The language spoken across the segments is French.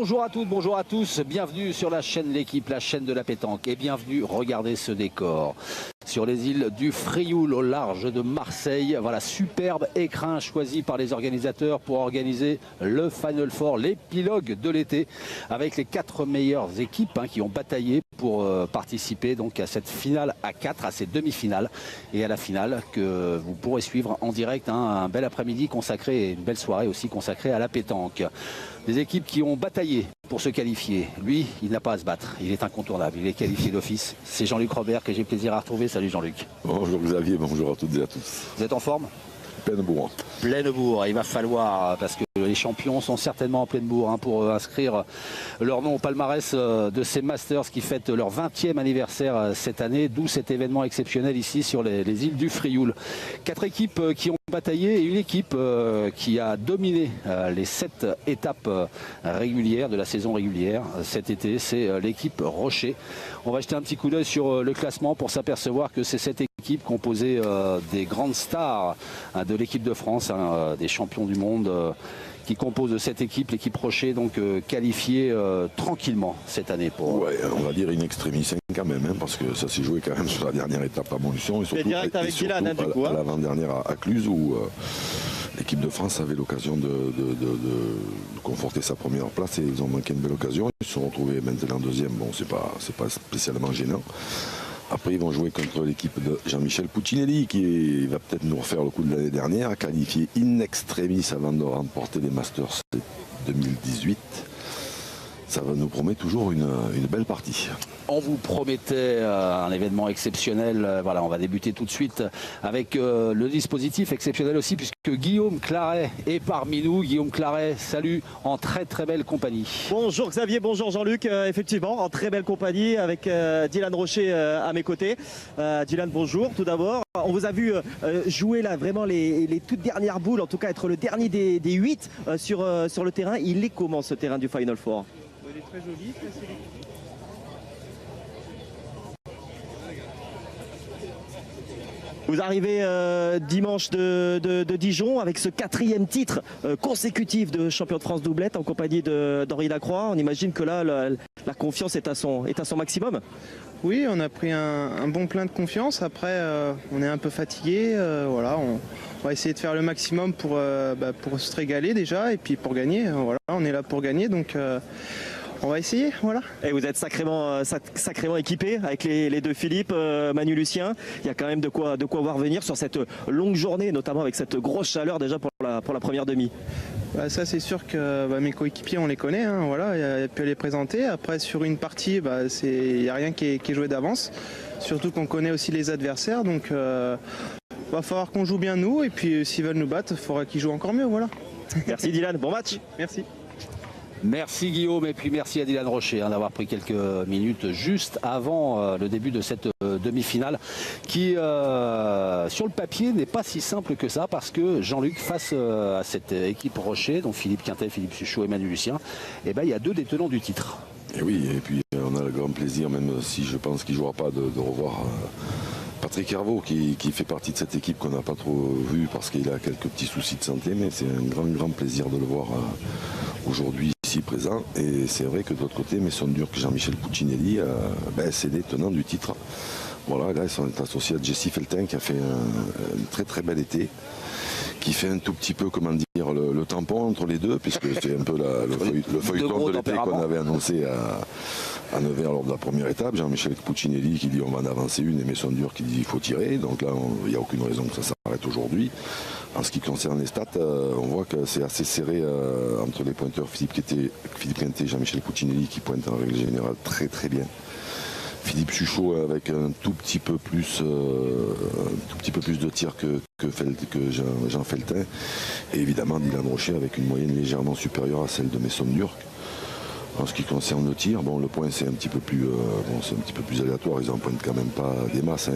Bonjour à toutes, bonjour à tous, bienvenue sur la chaîne L'Équipe, la chaîne de la pétanque, et bienvenue, regardez ce décor. Sur les îles du Frioul au large de Marseille, voilà, superbe écrin choisi par les organisateurs pour organiser le Final Four, l'épilogue de l'été, avec les 4 meilleures équipes qui ont bataillé pour participer donc à cette finale à 4, à ces demi-finales et à la finale que vous pourrez suivre en direct, un bel après-midi consacré et une belle soirée aussi consacrée à la pétanque. Des équipes qui ont bataillé pour se qualifier. Lui, il n'a pas à se battre. Il est incontournable. Il est qualifié d'office. C'est Jean-Luc Robert que j'ai plaisir à retrouver. Salut Jean-Luc. Bonjour Xavier, bonjour à toutes et à tous. Vous êtes en forme? Pleine bourre. Pleine bourre. Il va falloir, parce que les champions sont certainement en pleine bourre pour inscrire leur nom au palmarès de ces Masters qui fêtent leur 20e anniversaire cette année, d'où cet événement exceptionnel ici sur les îles du Frioul. 4 équipes qui ont bataillé et une équipe qui a dominé les 7 étapes régulières de la saison régulière cet été, c'est l'équipe Rocher. On va jeter un petit coup d'œil sur le classement pour s'apercevoir que c'est cette équipe composée des grandes stars de l'équipe de France, des champions du monde qui composent cette équipe, l'équipe Rocher, donc qualifiée tranquillement cette année pour... Ouais, on va dire in extremis quand même, parce que ça s'est joué quand même sur la dernière étape à Montluçon et surtout, à l'avant-dernière à Cluse où l'équipe de France avait l'occasion de conforter sa première place et ils ont manqué une belle occasion. Ils se sont retrouvés maintenant deuxième, bon c'est pas spécialement gênant. Après, ils vont jouer contre l'équipe de Jean-Michel Puccinelli, qui va peut-être nous refaire le coup de l'année dernière, qualifié in extremis avant de remporter les Masters 2018. Ça va nous promettre toujours une belle partie. On vous promettait un événement exceptionnel. Voilà, on va débuter tout de suite avec le dispositif exceptionnel aussi, puisque Guillaume Claret est parmi nous. Guillaume Claret, salut, en très très belle compagnie. Bonjour Xavier, bonjour Jean-Luc. Effectivement, en très belle compagnie avec Dylan Rocher à mes côtés. Dylan, bonjour tout d'abord. On vous a vu jouer là vraiment les toutes dernières boules, en tout cas être le dernier des 8 sur le terrain. Il est comment ce terrain du Final Four? Il est très joli, très sélectif. Vous arrivez dimanche de Dijon avec ce 4e titre consécutif de champion de France doublette en compagnie d'Henri Lacroix. On imagine que là, la confiance est à son maximum. Oui, on a pris un bon plein de confiance. Après, on est un peu fatigué. Voilà, on va essayer de faire le maximum pour se régaler déjà et puis pour gagner. Voilà, on est là pour gagner, donc on va essayer, voilà. Et vous êtes sacrément équipé avec les deux Philippe, Manu, Lucien. Il y a quand même de quoi voir venir sur cette longue journée, notamment avec cette grosse chaleur déjà pour la première demi. Ça c'est sûr que mes coéquipiers on les connaît, voilà, il y a pu les présenter. Après sur une partie, il n'y a rien qui est joué d'avance. Surtout qu'on connaît aussi les adversaires, donc va falloir qu'on joue bien nous et puis s'ils veulent nous battre, il faudra qu'ils jouent encore mieux, voilà. Merci Dylan, bon match. Merci. Merci Guillaume et puis merci à Dylan Rocher d'avoir pris quelques minutes juste avant le début de cette demi-finale qui sur le papier n'est pas si simple que ça parce que Jean-Luc face à cette équipe Rocher, donc Philippe Quintet, Philippe Suchot et Manu Lucien, il y a 2 des tenants du titre. Et oui, et puis on a le grand plaisir, même si je pense qu'il ne jouera pas, de revoir Patrick Hervaux qui fait partie de cette équipe qu'on n'a pas trop vu parce qu'il a quelques petits soucis de santé, mais c'est un grand plaisir de le voir aujourd'hui ici présent. Et c'est vrai que de l'autre côté, Maison Durk, Jean-Michel Puccinelli, c'est des tenants du titre. Voilà, là ils sont associés à Jesse Feltin qui a fait un très très bel été, qui fait un tout petit peu, comment dire, le tampon entre les deux, puisque c'est un peu le feuilleton de l'été qu'on avait annoncé à Nevers lors de la première étape. Jean-Michel Puccinelli qui dit on va en avancer une et Maison Durk qui dit il faut tirer. Donc là, il n'y a aucune raison que ça s'arrête aujourd'hui. En ce qui concerne les stats, on voit que c'est assez serré entre les pointeurs Philippe Quintet et Jean-Michel Puccinelli qui pointent en règle générale très très bien. Philippe Suchot avec un tout petit peu plus de tir que Jean Feltin. Et évidemment Dylan Rocher avec une moyenne légèrement supérieure à celle de Maison Durk. En ce qui concerne le tir, le point c'est un petit peu plus aléatoire, ils n'en pointent quand même pas des masses,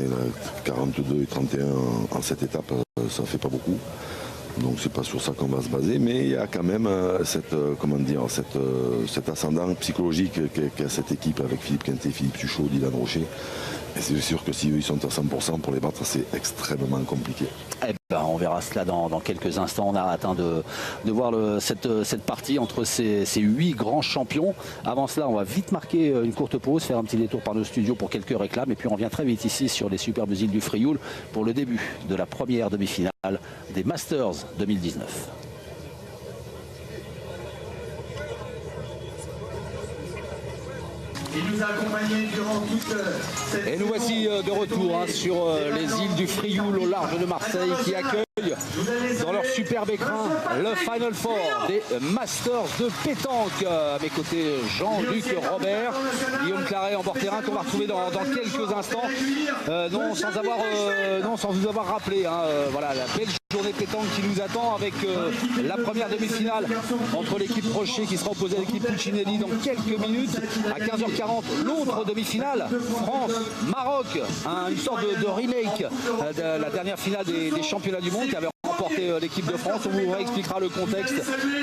42 et 31 en cette étape, ça fait pas beaucoup. Donc c'est pas sur ça qu'on va se baser, mais il y a quand même cet ascendant psychologique qu'a cette équipe avec Philippe Quintet, Philippe Suchot, Dylan Rocher. Et c'est sûr que si eux ils sont à 100% pour les battre, c'est extrêmement compliqué. On On verra cela dans quelques instants. On a atteint de voir cette partie entre ces 8 grands champions. Avant cela, on va vite marquer une courte pause, faire un petit détour par nos studios pour quelques réclames. Et puis on revient très vite ici sur les superbes îles du Frioul pour le début de la première demi-finale des Masters 2019. Et nous voici de retour sur les îles du Frioul au large de Marseille qui accueillent dans leur superbe écrin le Final Four des Masters de pétanque. À mes côtés, Jean-Luc Robert, Guillaume Claret en bord terrain qu'on va retrouver dans quelques instants. Sans vous avoir rappelé, voilà la belle journée pétanque qui nous attend avec la première demi-finale entre l'équipe Rocher qui sera opposée à l'équipe Puccinelli dans quelques minutes. À 15h40, l'autre demi-finale, France-Maroc, une sorte de remake de la dernière finale des championnats du monde qui avait remporté l'équipe de France. On vous expliquera le contexte.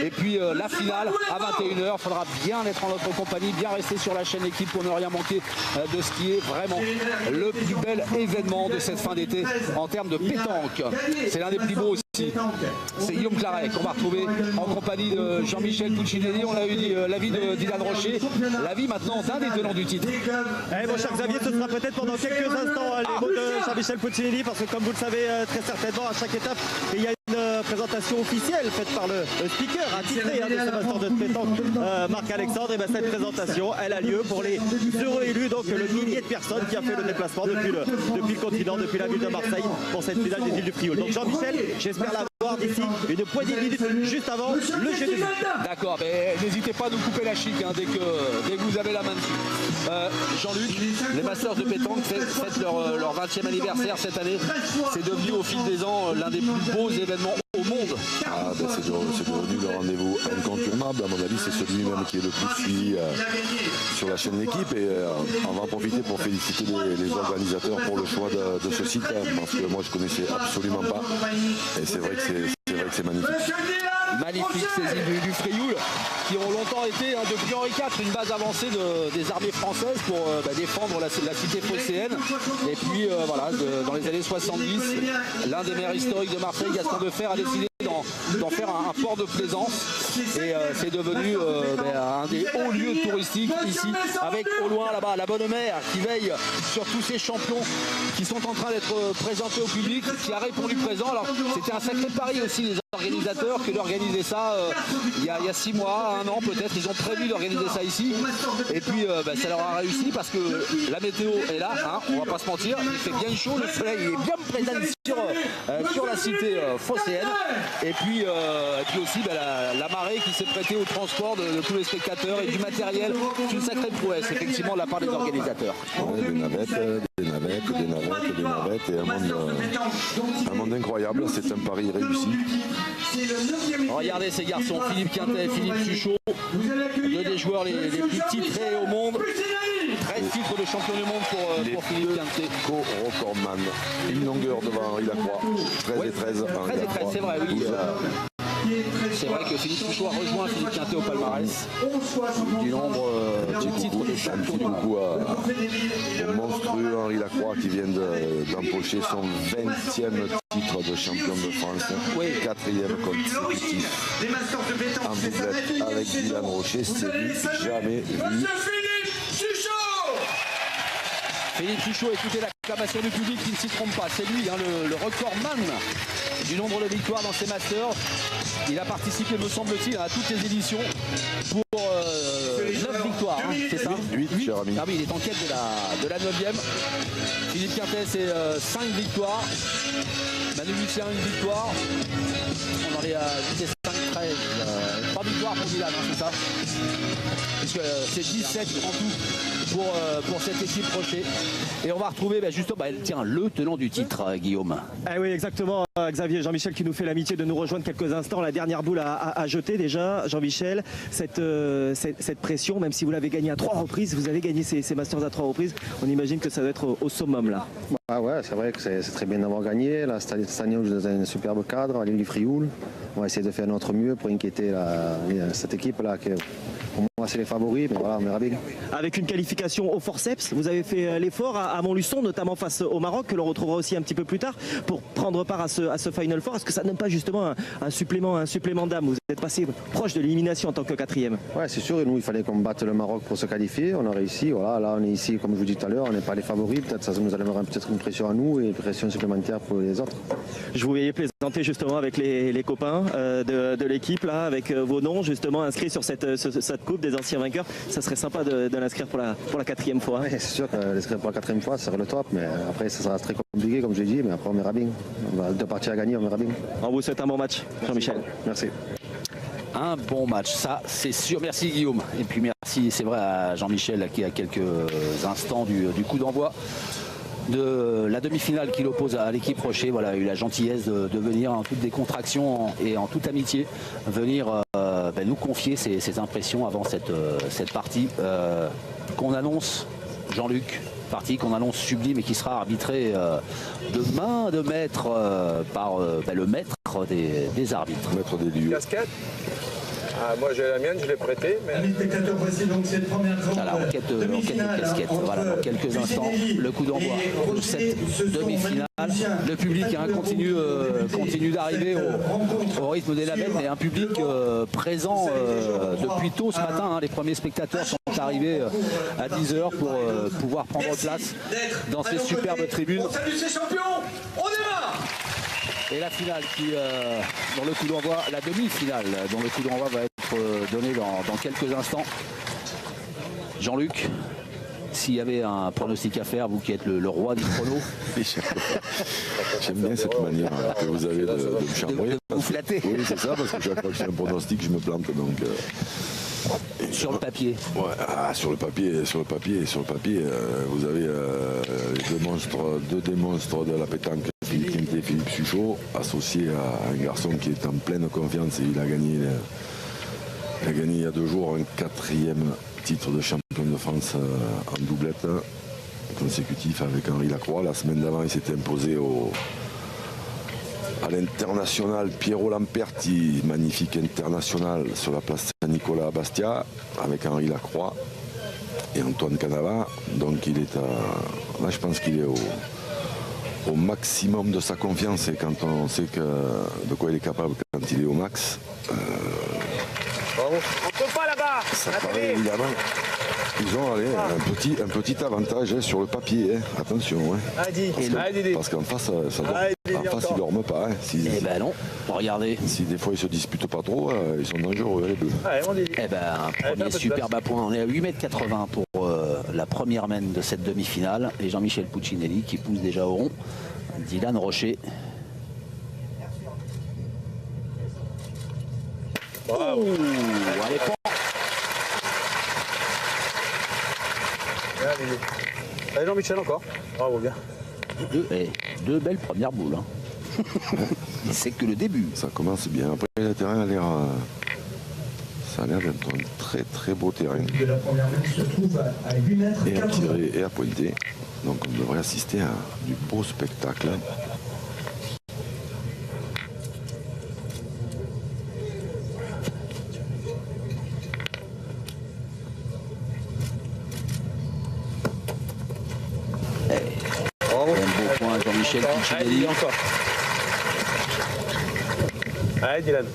Et puis la finale à 21h. Il faudra bien être en notre compagnie, bien rester sur la chaîne Équipe pour ne rien manquer de ce qui est vraiment le plus bel événement de cette fin d'été en termes de pétanque. C'est l'un des plus beaux aussi. C'est Guillaume Claret qu'on va retrouver en compagnie de Jean-Michel Puccinelli. On a eu l'avis de Dylan Rocher, l'avis maintenant d'un des tenants du titre. Mon cher Xavier, ce sera peut-être pendant quelques instants les mots de Jean-Michel Puccinelli, parce que comme vous le savez très certainement, à chaque étape, il y a une présentation officielle faite par le speaker attitré de ce master de pétanque, Marc-Alexandre. Et cette présentation, elle a lieu pour les heureux élus, donc le millier de personnes qui a fait le déplacement depuis le continent, depuis la ville de Marseille pour cette finale des îles du Frioul. Donc Jean-Michel, j'espère l'avoir d'ici une poignée de minutes juste avant le jeu de but. D'accord, mais n'hésitez pas à nous couper la chic dès que vous avez la main dessus. Jean-Luc, les Masters de pétanque fêtent leur 20e anniversaire cette année. C'est devenu au fil des ans l'un des plus beaux événements au monde. C'est devenu le rendez-vous incontournable. À mon avis, c'est celui même qui est le plus suivi sur la chaîne L'équipe. Et on va en profiter pour féliciter les organisateurs pour le choix de ce site, parce que moi je connaissais absolument pas. Et c'est vrai que c'est magnifique. Magnifique, ces îles du Frioul qui ont longtemps été, depuis Henri IV, une base avancée des armées françaises pour défendre la cité phocéenne. Et puis voilà, dans les années 70, l'un des maires historiques de Marseille, Gaston Deffer, a décidé d'en faire un port de plaisance. Et c'est devenu un des hauts lieux touristiques ici, avec au loin là-bas la Bonne Mère qui veille sur tous ces champions qui sont en train d'être présentés au public, qui a répondu présent. Alors c'était un sacré pari aussi des organisateurs que d'organiser ça il y a 6 mois, 1 an peut-être. Ils ont prévu d'organiser ça ici et puis ça leur a réussi parce que la météo est là, on va pas se mentir, il fait bien chaud, le soleil est bien présent sur la cité phocéenne et puis aussi la marée qui s'est prêtée au transport de tous les spectateurs et du matériel. C'est une sacrée prouesse effectivement de la part des organisateurs. Ouais, des navettes et un monde incroyable. C'est un pari réussi. Regardez ces garçons, Philippe Quintet, Philippe Suchot, 2 des joueurs les plus titrés au monde. 13 titres de champion du monde pour Philippe Quintet. Co-recordman. Une longueur devant Henri Lacroix. 13 et 13. 13 et 13, c'est vrai, oui. C'est vrai que Philippe Suchot a rejoint Philippe Quintet au palmarès du nombre de titres de champion du monde. Au monstrueux Henri Lacroix qui vient d'empocher son 20e titre de champion de France. Oui. 4e consécutif en doublette avec Dylan Rocher. C'est jamais vu. Philippe Suchot, écoutez l'acclamation du public qui ne s'y trompe pas. C'est lui, le recordman du nombre de victoires dans ces Masters. Il a participé, me semble-t-il, à toutes les éditions pour 9 victoires. C'est ça 8, cher ami. Ah oui, il est en quête de la 9e. Philippe Quintet, c'est 5 victoires. Manu Lucien, 1 victoire. On en est à 8 et 5, 13. 3 victoires pour Dylan, c'est ça? Puisque c'est 17 en tout pour cette équipe Rocher. Et on va retrouver justement le tenant du titre, Guillaume. Ah oui, exactement, Xavier. Jean-Michel qui nous fait l'amitié de nous rejoindre quelques instants. La dernière boule à jeter déjà, Jean-Michel. Cette pression, même si vous l'avez gagné à 3 reprises, vous avez gagné ces Masters à 3 reprises. On imagine que ça doit être au summum là. Ah ouais, c'est vrai que c'est très bien d'avoir gagné. Là, cette année, on joue dans un superbe cadre à l'île du Frioul. On va essayer de faire notre mieux pour inquiéter cette équipe-là. pour moi, c'est les favoris, mais voilà, on verra bien. Avec une qualification au forceps, vous avez fait l'effort à Montluçon, notamment face au Maroc, que l'on retrouvera aussi un petit peu plus tard, pour prendre part à ce Final Four. Est-ce que ça donne pas justement un supplément d'âme? Vous êtes passé proche de l'élimination en tant que 4e. Ouais, c'est sûr, et nous, il fallait qu'on batte le Maroc pour se qualifier. On a réussi, voilà, là, on est ici, comme je vous dis tout à l'heure, on n'est pas les favoris. Peut-être ça nous allèmera peut-être une pression à nous et une pression supplémentaire pour les autres. Je vous voyais plaisanter justement avec les copains de l'équipe, là, avec vos noms justement inscrits sur cette coupe des anciens vainqueurs. Ça serait sympa de l'inscrire pour la 4e fois. Ouais, c'est sûr que l'inscrire pour la 4e fois, ça serait le top, mais après, ça sera très compliqué, comme je l'ai dit, mais après, on verra bien. On va 2 parties à gagner, on verra bien. On vous souhaite un bon match, Jean-Michel. Merci. Un bon match, ça c'est sûr. Merci Guillaume. Et puis merci, c'est vrai, à Jean-Michel qui a quelques instants du coup d'envoi de la demi-finale qu'il oppose à l'équipe Rocher. Voilà, il a eu la gentillesse de venir en toute décontraction et en toute amitié venir nous confier ses impressions avant cette partie qu'on annonce, Jean-Luc, partie qu'on annonce sublime et qui sera arbitrée de main de maître par le maître des arbitres. Maître des lieux. Casquette. Ah, moi j'ai la mienne, je l'ai prêtée. Mais... Amis spectateurs, voici donc cette première grande Voilà, enquête de casquette. Voilà, dans quelques instants, le coup d'envoi de cette demi-finale. Le public continue d'arriver au rythme des labels, mais un public présent depuis tôt ce matin. Hein. Les premiers spectateurs sont arrivés à 10h pour pouvoir prendre place dans ces superbes tribunes. Salut ces champions, on démarre. Et la finale dont le coup d'envoi, la demi-finale dont le coup d'envoi va être donné dans quelques instants. Jean-Luc, s'il y avait un pronostic à faire, vous qui êtes le roi du chrono. J'aime bien cette manière que vous avez de me chambrer. De vous flatter. Oui, c'est ça, parce que chaque fois que je fais un pronostic, je me plante. Donc, sur le papier. Ouais, sur le papier, vous avez deux des monstres de la pétanque, Philippe Quintet et Philippe Suchot, associés à un garçon qui est en pleine confiance et il a gagné il y a 2 jours un 4e titre de champion de France en doublette consécutif avec Henri Lacroix. La semaine d'avant, il s'était imposé à l'international Piero Lamperti, magnifique international sur la place Saint-Nicolas à Bastia, avec Henri Lacroix et Antoine Canava. Donc il est là, je pense qu'il est au maximum de sa confiance, et quand on sait de quoi il est capable quand il est au max, On ne peut pas là-bas. ça paraît évidemment. Ils ont un petit avantage sur le papier, hein. Attention. Hein. Parce qu'en face, ils ne dorment pas. Hein. Eh ben non, regardez. Si des fois ils se disputent pas trop, ils sont dangereux, les bleus. Eh ben, un premier superbe à point. On est à 8,80 m pour la première mène de cette demi-finale. Et Jean-Michel Puccinelli qui pousse déjà au rond. Dylan Rocher. Bravo. Allez, Allez Jean-Michel encore. Bravo, bien. Deux belles premières boules. Hein. C'est que le début. Ça commence bien. Après, le terrain a l'air... ça a l'air d'être un très très beau terrain. De la première manche se trouve à 8 mètres. Et à tirer et à pointer. Donc on devrait assister à du beau spectacle. Un beau point, Jean-Michel Puccinelli. Allez, encore. Allez, Dylan.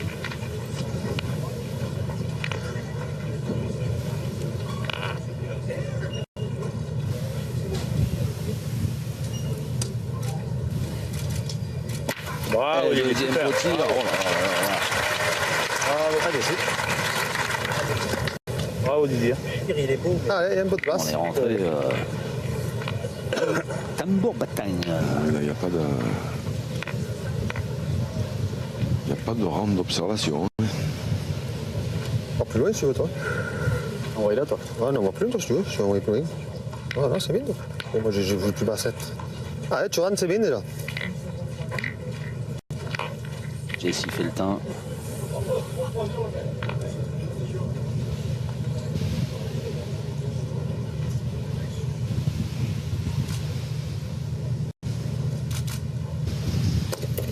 Bravo, Le il est deuxième super. petit. Bravo. Bravo, allez, bravo Didier. Il est beau. Ah, il y a une bonne On place. est rentré tambour batagne. Il n'y a pas de... Il n'y a pas de rang d'observation. Hein. Pas plus loin si tu veux, toi. Envoyez là, toi. Ouais, non, on va plus loin, toi, si tu veux. Je vais envoyer plus loin. Ah, non, c'est bien, toi. Et moi, j'ai voulu plus bas 7. Ah, tu rentres, c'est bien déjà. Jessie Feltin.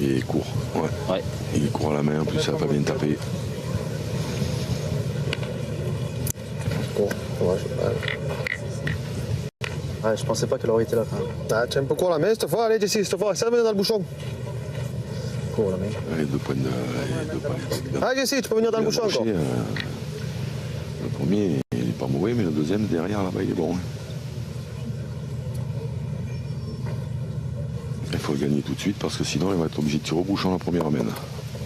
Et il court. Ouais. Il court à la main, en plus ça n'a pas bien tapé. Ouais, je pensais pas qu'elle aurait été là quand même. Ah, tu es un peu court la main cette fois, allez Jesse, cette fois, ça va venir dans le bouchon. Court la main. Les deux points de... Ah Jesse, tu peux venir dans le bouchon encore. Le premier, il n'est pas mauvais, mais le deuxième, derrière, là-bas, il est bon. Il faut le gagner tout de suite parce que sinon, il va être obligé de tirer au bouchon la première main.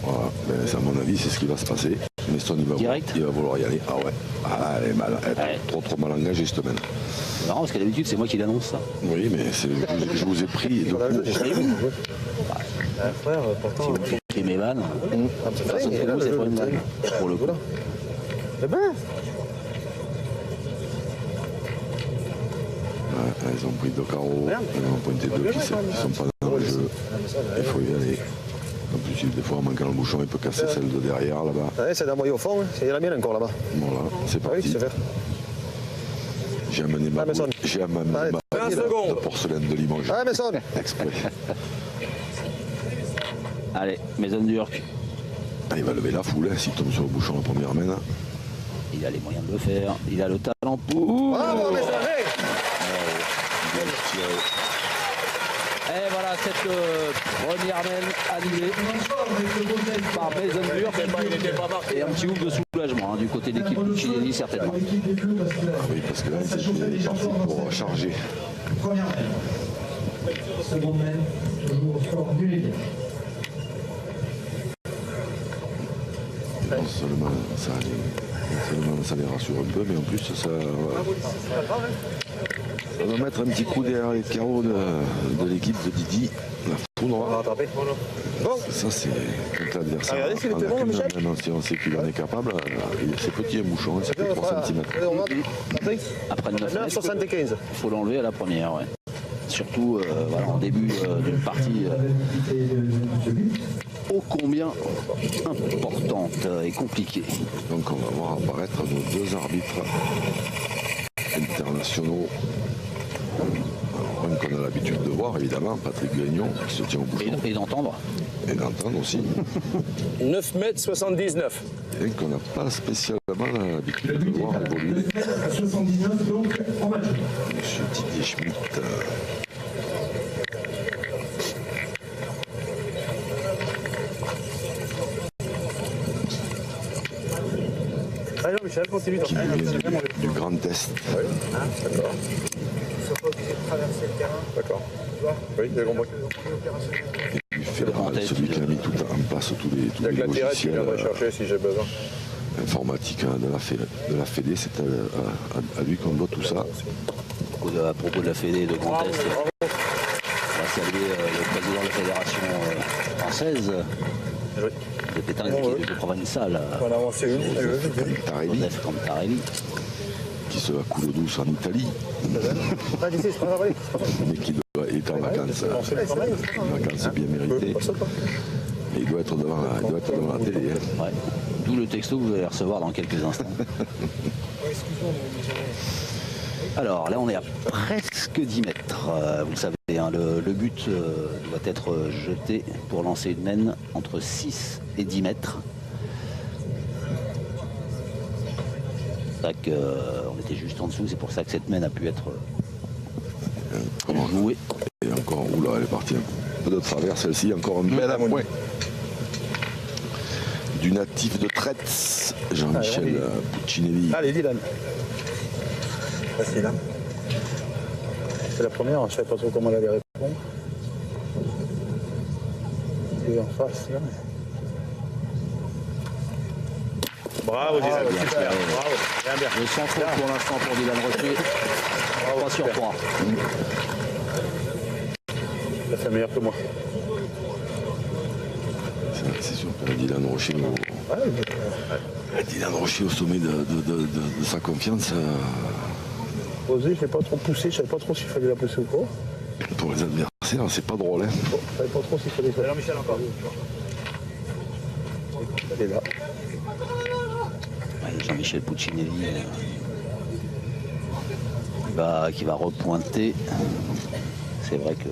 Voilà, ben, à mon avis, c'est ce qui va se passer. Neston, il va vouloir y aller. Ah ouais, elle est mal, trop mal engagée cette main. C'est marrant parce que d'habitude, c'est moi qui l'annonce ça. Oui, mais je vous ai pris de court. Frère, pourtant... Si vous écrivez mes vannes, façon de vous, c'est pas une vanne, pour le coup. Eh ben, Ils ont pris deux carreaux, ils ont pointé deux qui sont pas dans le jeu. Il faut y aller. En plus, des fois, en manquant le bouchon, il peut casser celle de derrière là-bas. ouais, c'est d'envoyer au fond, il y a la mienne encore là-bas. Voilà, c'est Ah oui, parti. c'est faire. J'ai amené ma boule de porcelaine de Limoges. Ah, Mason. Exprès. Allez, Maison Durk. Ah, il va lever la foule s'il tombe sur le bouchon la première main. Il a les moyens de le faire. Il a le talent pour. Ah, bon, Mason, allez. Et voilà cette première main annulée par Maison Durk. Et un petit ouf de soulagement du côté de l'équipe de Chinelli certainement. Oui, parce que là, c'était parti pour charger. Première main. Seconde main, toujours au score nul et bien. Non seulement ça les rassure un peu, mais en plus ça va mettre un petit coup derrière les carreaux de l'équipe de Didi. La foudre. Ça c'est quand l'adversaire même si on sait qu'il en est capable, c'est petit un bouchon, ça fait 3 cm. Après le 9,75. il faut l'enlever à la première. Ouais. Surtout voilà, en début d'une partie ô combien importante et compliquée. Donc on va voir apparaître nos deux arbitres internationaux. Un qu'on a l'habitude de voir évidemment, Patrick Gagnon qui se tient au bouchon. Et d'entendre. Et d'entendre aussi. 9,79 m. Et qu'on n'a pas spécialement l'habitude de voir évoluer. 79 donc en match. Monsieur Didier Schmitt. Allez, Michel, continue. Qui vient du Grand Est. D'accord. D'accord. Oui, j'ai compris. Du fédéral, celui qui a mis tout en place tous les logiciels chercher si j'ai besoin. informatiques de la Fédé. C'est à lui qu'on doit tout ça. À propos de la Fédé de Grand Est, on va saluer le président de la Fédération française de pétanque de provençal. On a avancé une, Cantarelli, Cantarelli. qui se la coule douce en Italie, mais qui est en vacances bien méritées. Et il doit être devant la télé. Hein. Ouais. D'où le texto que vous allez recevoir dans quelques instants. Alors là on est à presque 10 mètres. Vous le savez, hein, le but doit être jeté pour lancer une main entre 6 et 10 mètres. C'est vrai qu'on était juste en dessous, c'est pour ça que cette main a pu être jouée. Et encore, oula, elle est partie un peu de travers celle-ci, encore un bel appoint. Du natif de Traite, Jean-Michel Puccinelli. Allez, Dylan. Facile, hein. C'est la première, je ne savais pas trop comment elle allait répondre. Et en face, là. Bravo, Dylan. Super. Bravo. Bien. Le centre pour l'instant pour Dylan Rocher. 3 sur 3. Ça fait meilleur que moi. C'est sûr que Dylan Rocher, Dylan Rocher au sommet de sa confiance. Osé, je ne l'ai pas trop poussé, je ne savais pas trop s'il fallait la pousser ou pas. Pour les adversaires, c'est pas drôle. Hein. Je ne savais pas trop s'il fallait faire. Alors Michel encore. Elle est là. Ouais, Jean-Michel Puccinelli qui va repointer. C'est vrai que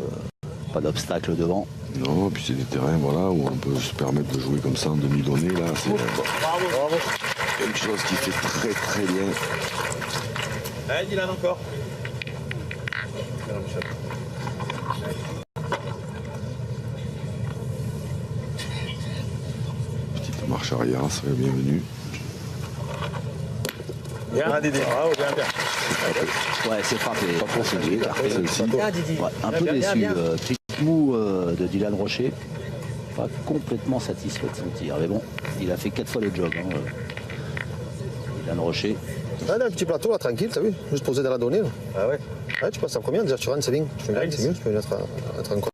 pas d'obstacle devant. Non, puis c'est des terrains voilà, où on peut se permettre de jouer comme ça en demi-donnée. Là, c'est quelque chose qui fait très très bien. Allez, Dylan, encore. Petite marche arrière, serait bienvenue. Bien, Didi. Bravo, bien, bien. Ouais, c'est frappé. Pas pour celui celle-ci. Bien, Didi. Ouais, un peu Bien, déçu. bien, bien. Petit mou de Dylan Rocher. Pas complètement satisfait de son tir. Mais bon, il a fait 4 fois le job. Hein. Dylan Rocher. Ah, là, un petit plateau là, tranquille, t'as vu? Juste posé dans la donnée. Là. Ah ouais. Ouais, tu passes en première, déjà tu rentres, c'est bien. Tu gagnes, c'est mieux, tu peux être en contre.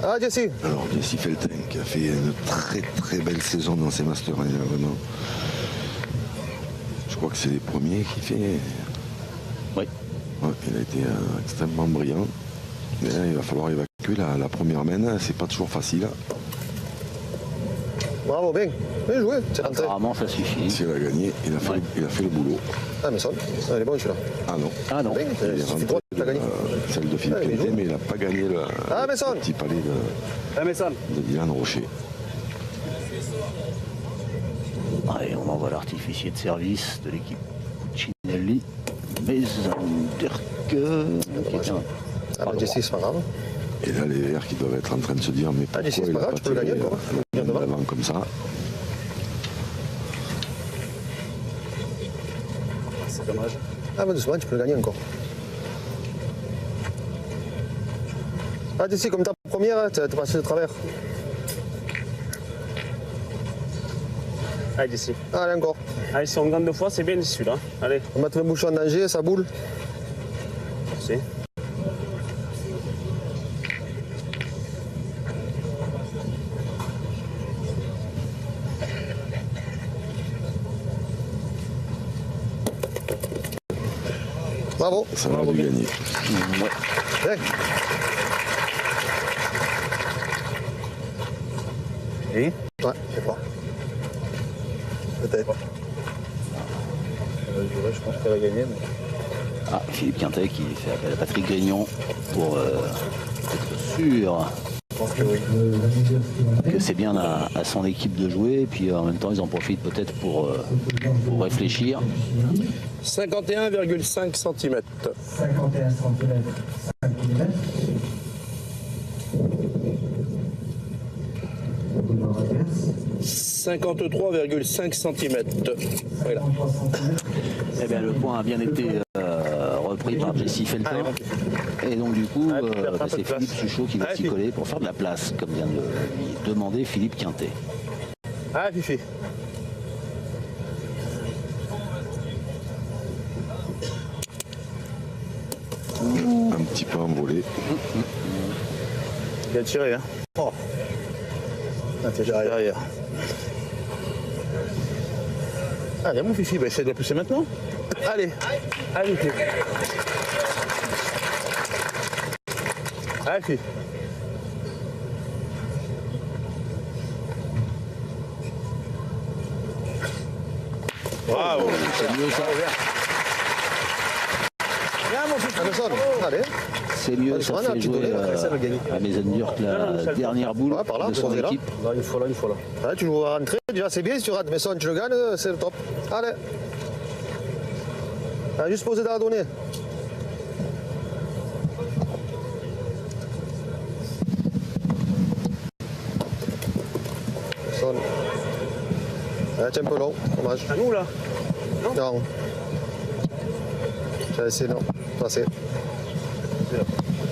Ah, Jesse! Alors Jesse Felten qui a fait une très belle saison dans ses masters, hein, vraiment. Je crois que c'est les premiers qu'il fait. Oui. Ouais, il a été extrêmement brillant. Mais là, il va falloir évacuer la première main, c'est pas toujours facile. Bravo, bien. Bien joué, c'est rentré. Apparemment, ça suffit. Si elle a gagné, il a fait le boulot. Ah, mais ça, il est bon celui-là. Ah non. Ah non. Bien, Il est c'est rentré droit, tu as gagné. celle de Philippe Ah, il est Quintet, bon. mais il n'a pas gagné le petit palais Ah, mais ça. de Dylan Rocher. Allez, on envoie l'artificier de service de l'équipe Puccinelli. Mezanderke. Ah, bah, Jesse, c'est pas grave. Et là, les verts qui doivent être en train de se dire, mais pourquoi Jesse, c'est il pas a grave, pas tu peux le tiré gagner encore. le de l'avant comme ça. C'est dommage. Ah, bah, doucement, tu peux le gagner encore. Ah, Jesse, comme ta première, t'as passé de travers. Allez, Jesse. Ah, allez, encore. Allez, si on gagne 2 fois, c'est bien celui-là. Allez, On va mettre le bouchon en danger, ça boule. merci. Bravo. Ça va dû gagner. Bien. Et Ouais, je sais pas. Peut-être. je pense qu'elle a gagné. Mais... Ah, Philippe Quintet qui fait appel à Patrick Grignon pour être sûr que c'est bien à son équipe de jouer. Et puis en même temps, ils en profitent peut-être pour réfléchir. 51,5 cm. 51 cm, 5 mm. 53,5 cm. Voilà. Eh bien, le point a bien été repris par Jesse Feltin. Et donc, du coup, c'est Philippe Suchot qui va s'y coller pour faire de la place, comme vient de lui demander Philippe Quintet. Ah, Fifi. Un petit peu envolé. Il a tiré, hein. Oh. Ah, t'es derrière. Allez, mon Fifi, bah, essaie de la pousser maintenant. Allez, allez, Fifi. Allez, Fifi. Bravo. C'est mieux ça. Anderson, allez. C'est mieux, ça fait jouer à Mezanderke la dernière boule Ouais, par là, de son posez là. équipe. Là, une fois là, une fois là. Allez, tu vas rentrer, déjà c'est bien, si tu rates Messon, tu le gagnes, c'est le top. Allez. Allez, juste poser dans la donnée. Messon. Allez, tiens un peu long, dommage. À nous, là. Non. J'ai essayé, non. Passé.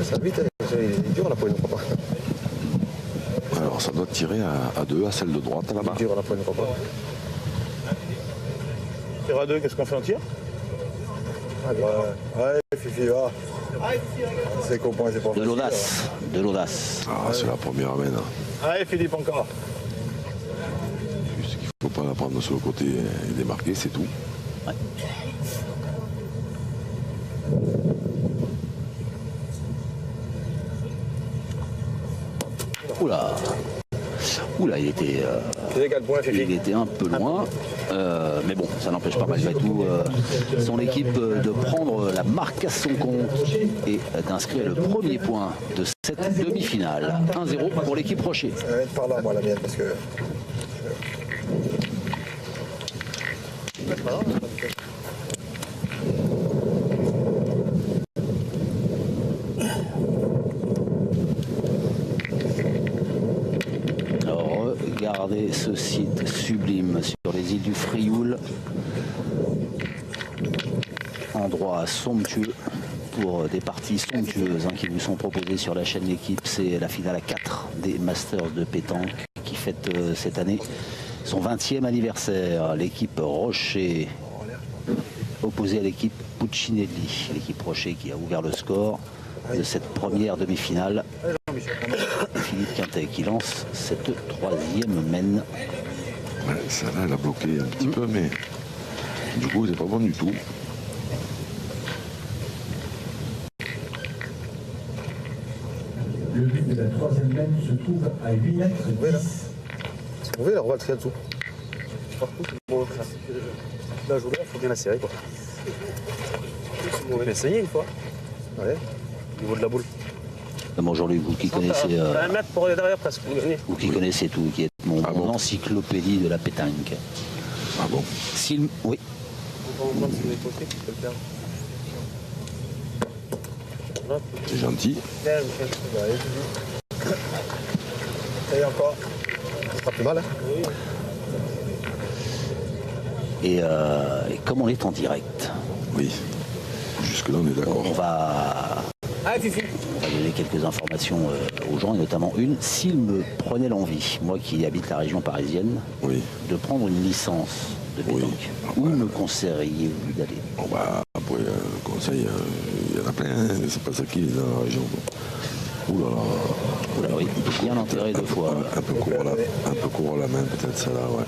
Ça va vite, hein. Il est dur la poigne, je crois pas. Alors ça doit tirer à 2, à celle de droite là-bas. Il est dur la poigne, je crois pas. Tire à 2, qu'est-ce qu'on fait en tir? Ouais, Fifi, va. C'est qu'au point, c'est pas De l'audace, de l'audace. Ah, c'est la première amène. Allez, Philippe, encore. Juste qu'il ne faut pas la prendre sur le côté et démarquer, c'est tout. Ouais. Oula. Oula, il était un peu loin. Mais bon, ça n'empêche pas malgré tout son équipe de prendre la marque à son compte et d'inscrire le premier point de cette demi-finale. 1-0 pour l'équipe Rocher. Ça va être par là, moi, la mienne, parce que. regardez ce site sublime sur les îles du Frioul. Endroit somptueux pour des parties somptueuses qui vous sont proposées sur la chaîne L'équipe. C'est la finale à 4 des Masters de pétanque qui fête cette année son 20e anniversaire. L'équipe Rocher opposée à l'équipe Puccinelli. L'équipe Rocher qui a ouvert le score de cette première demi-finale. Philippe Quintet qui lance cette 3e mène. Ouais, celle-là, elle a bloqué un petit peu, mais du coup, c'est pas bon du tout. Le but de la 3e mène se trouve à 8 mètres 10. On veut la revoit le dessous. Là, je voulais, il faut bien la serrer quoi. On va essayer une fois. Ouais. Au niveau de la boule. Bonjour vous qui connaissez, Un mètre pour aller derrière presque. vous qui connaissez tout, qui est mon encyclopédie de la pétanque. Ah bon? Oui. C'est gentil. Et encore. Ça sera plus mal, hein? Et comme on est en direct, Oui. Jusque-là, on est d'accord. on va donner quelques informations aux gens, et notamment une. S'il me prenait l'envie, moi qui habite la région parisienne, Oui. de prendre une licence de pétanque, où me conseilleriez-vous d'aller? Bon, bah, après, conseil, il y en a plein, hein. C'est pas ça qui est dans la région. Ouh là là. Oula, oui, bien enterré deux fois. Un peu court à la main, peut-être ça là, ouais.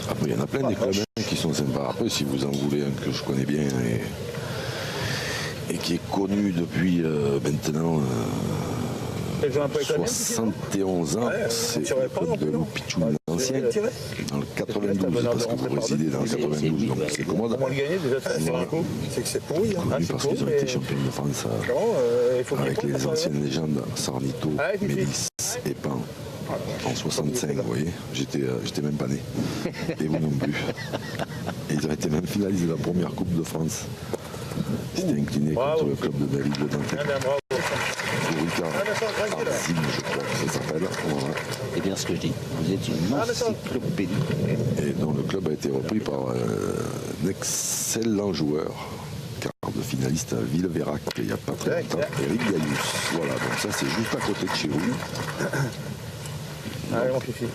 Après, il y en a plein des clubs qui sont sympas. Après, si vous en voulez un que je connais bien et qui est connu depuis maintenant 71 ans, c'est le club de Loupichou l'ancien, dans le 92, parce que vous résidez dans le 92, donc c'est commode. Comment le gagner déjà? C'est que c'est pourri, hein. Connu parce qu'ils ont été champions de France avec les anciennes légendes Sarnito, Mélis et Pan. En 65, vous voyez, j'étais même pas né. Et vous non plus. Et ils ont été même finalistes de la première Coupe de France. C'était incliné contre le club de David de Dantec. Ricard Arzim, je crois que ça s'appelle. Voilà. C'est bien ce que je dis. Vous êtes une encyclopédie. Et dont le club a été repris par un excellent joueur, quart de finaliste à Villeverac, il n'y a pas très longtemps, Eric Gallus. Voilà, donc ça c'est juste à côté de chez vous.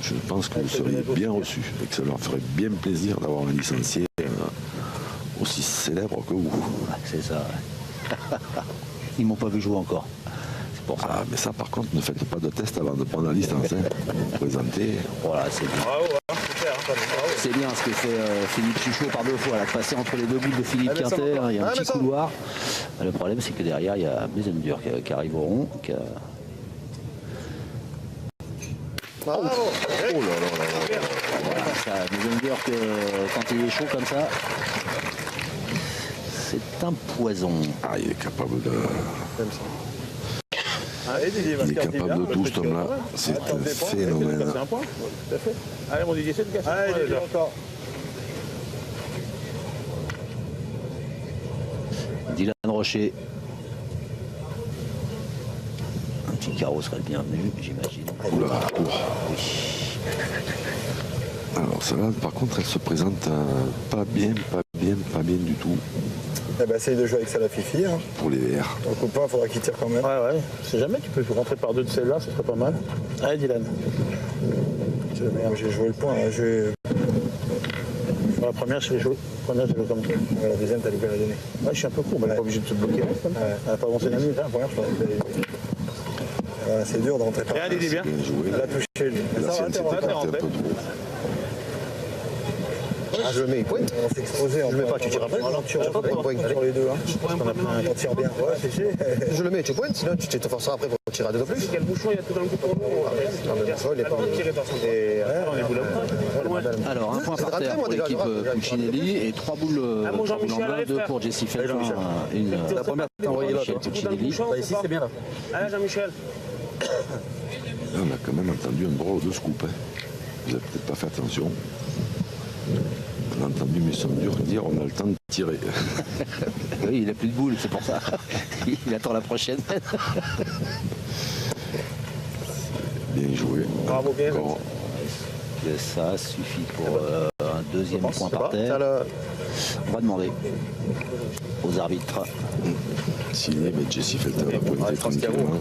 Je pense que vous seriez bien reçus et que ça leur ferait bien plaisir d'avoir un licencié aussi célèbre que vous. C'est ça. Ouais. Ils m'ont pas vu jouer encore. C'est pour ça. Ah, mais ça par contre, ne faites pas de test avant de prendre la licence. Vous présentez. Voilà, c'est bien. C'est bien ce que fait Philippe Chuchot par deux fois, là, de passer entre les deux bouts de Philippe Quinter. Il y a un petit couloir. Le problème, c'est que derrière, il y a Mesendur qui arrive au rond. Oh là là là là. Voilà, ça, Mesendur, quand il est chaud comme ça, c'est un poison. Ah, il est capable de... Il est capable de tout, cet homme-là. C'est un phénomène. C'est un point. Tout à fait. Allez, mon Didier, c'est de casser. Allez, encore. Dylan Rocher. Un petit carreau serait le bienvenu, j'imagine. Oula, Oui. alors celle-là, par contre, elle se présente pas bien du tout. Eh ben, essaye de jouer avec ça la Fifi. Hein. Pour les verts. Ton copain, il faudra qu'il tire quand même. Ouais. Si jamais tu peux rentrer par deux de celles-là, ce serait pas mal. Allez, Dylan. J'ai joué le point. Hein. Pour la première, je l'ai joué. Comme ça. Ouais, la deuxième, t'as loupé la donner. Ouais, je suis un peu court, mais elle n'est pas obligée de se bloquer. Elle n'a pas avancé la minute. La première, je pense que c'est dur de rentrer par là. Allez, Didier, bien. Bien joué. Elle a touché lui. La sienne, c'était peut-être un peu trop. Ah, je le mets, point. On s'est exposé. Je le mets pas, tu tires après. Tu tires pas point sur les deux. Hein. On tire bien. Ouais, c'est Je le mets, tu pointes, sinon tu te forceras après pour tirer à deux de plus. Quel bouchon il y a tout dans le coup pour Alors, un point par terre pour l'équipe Puccinelli et 3 boules en blanc, 2 pour Jessie Feltin. La première envoyée Michel Puccinelli. Ici, c'est bien là. Allez, Jean-Michel. Là, on a quand même entendu un drôle de scoop. Vous n'avez peut-être pas fait attention. On a entendu Mesendur dire on a le temps de tirer. Oui, il n'a plus de boules, c'est pour ça. Il attend la prochaine. Bien joué. Bravo, bien. Encore. Ça suffit pour un deuxième point par terre. On va demander aux arbitres. S'il est, Jesse Felter va pointer tranquillement.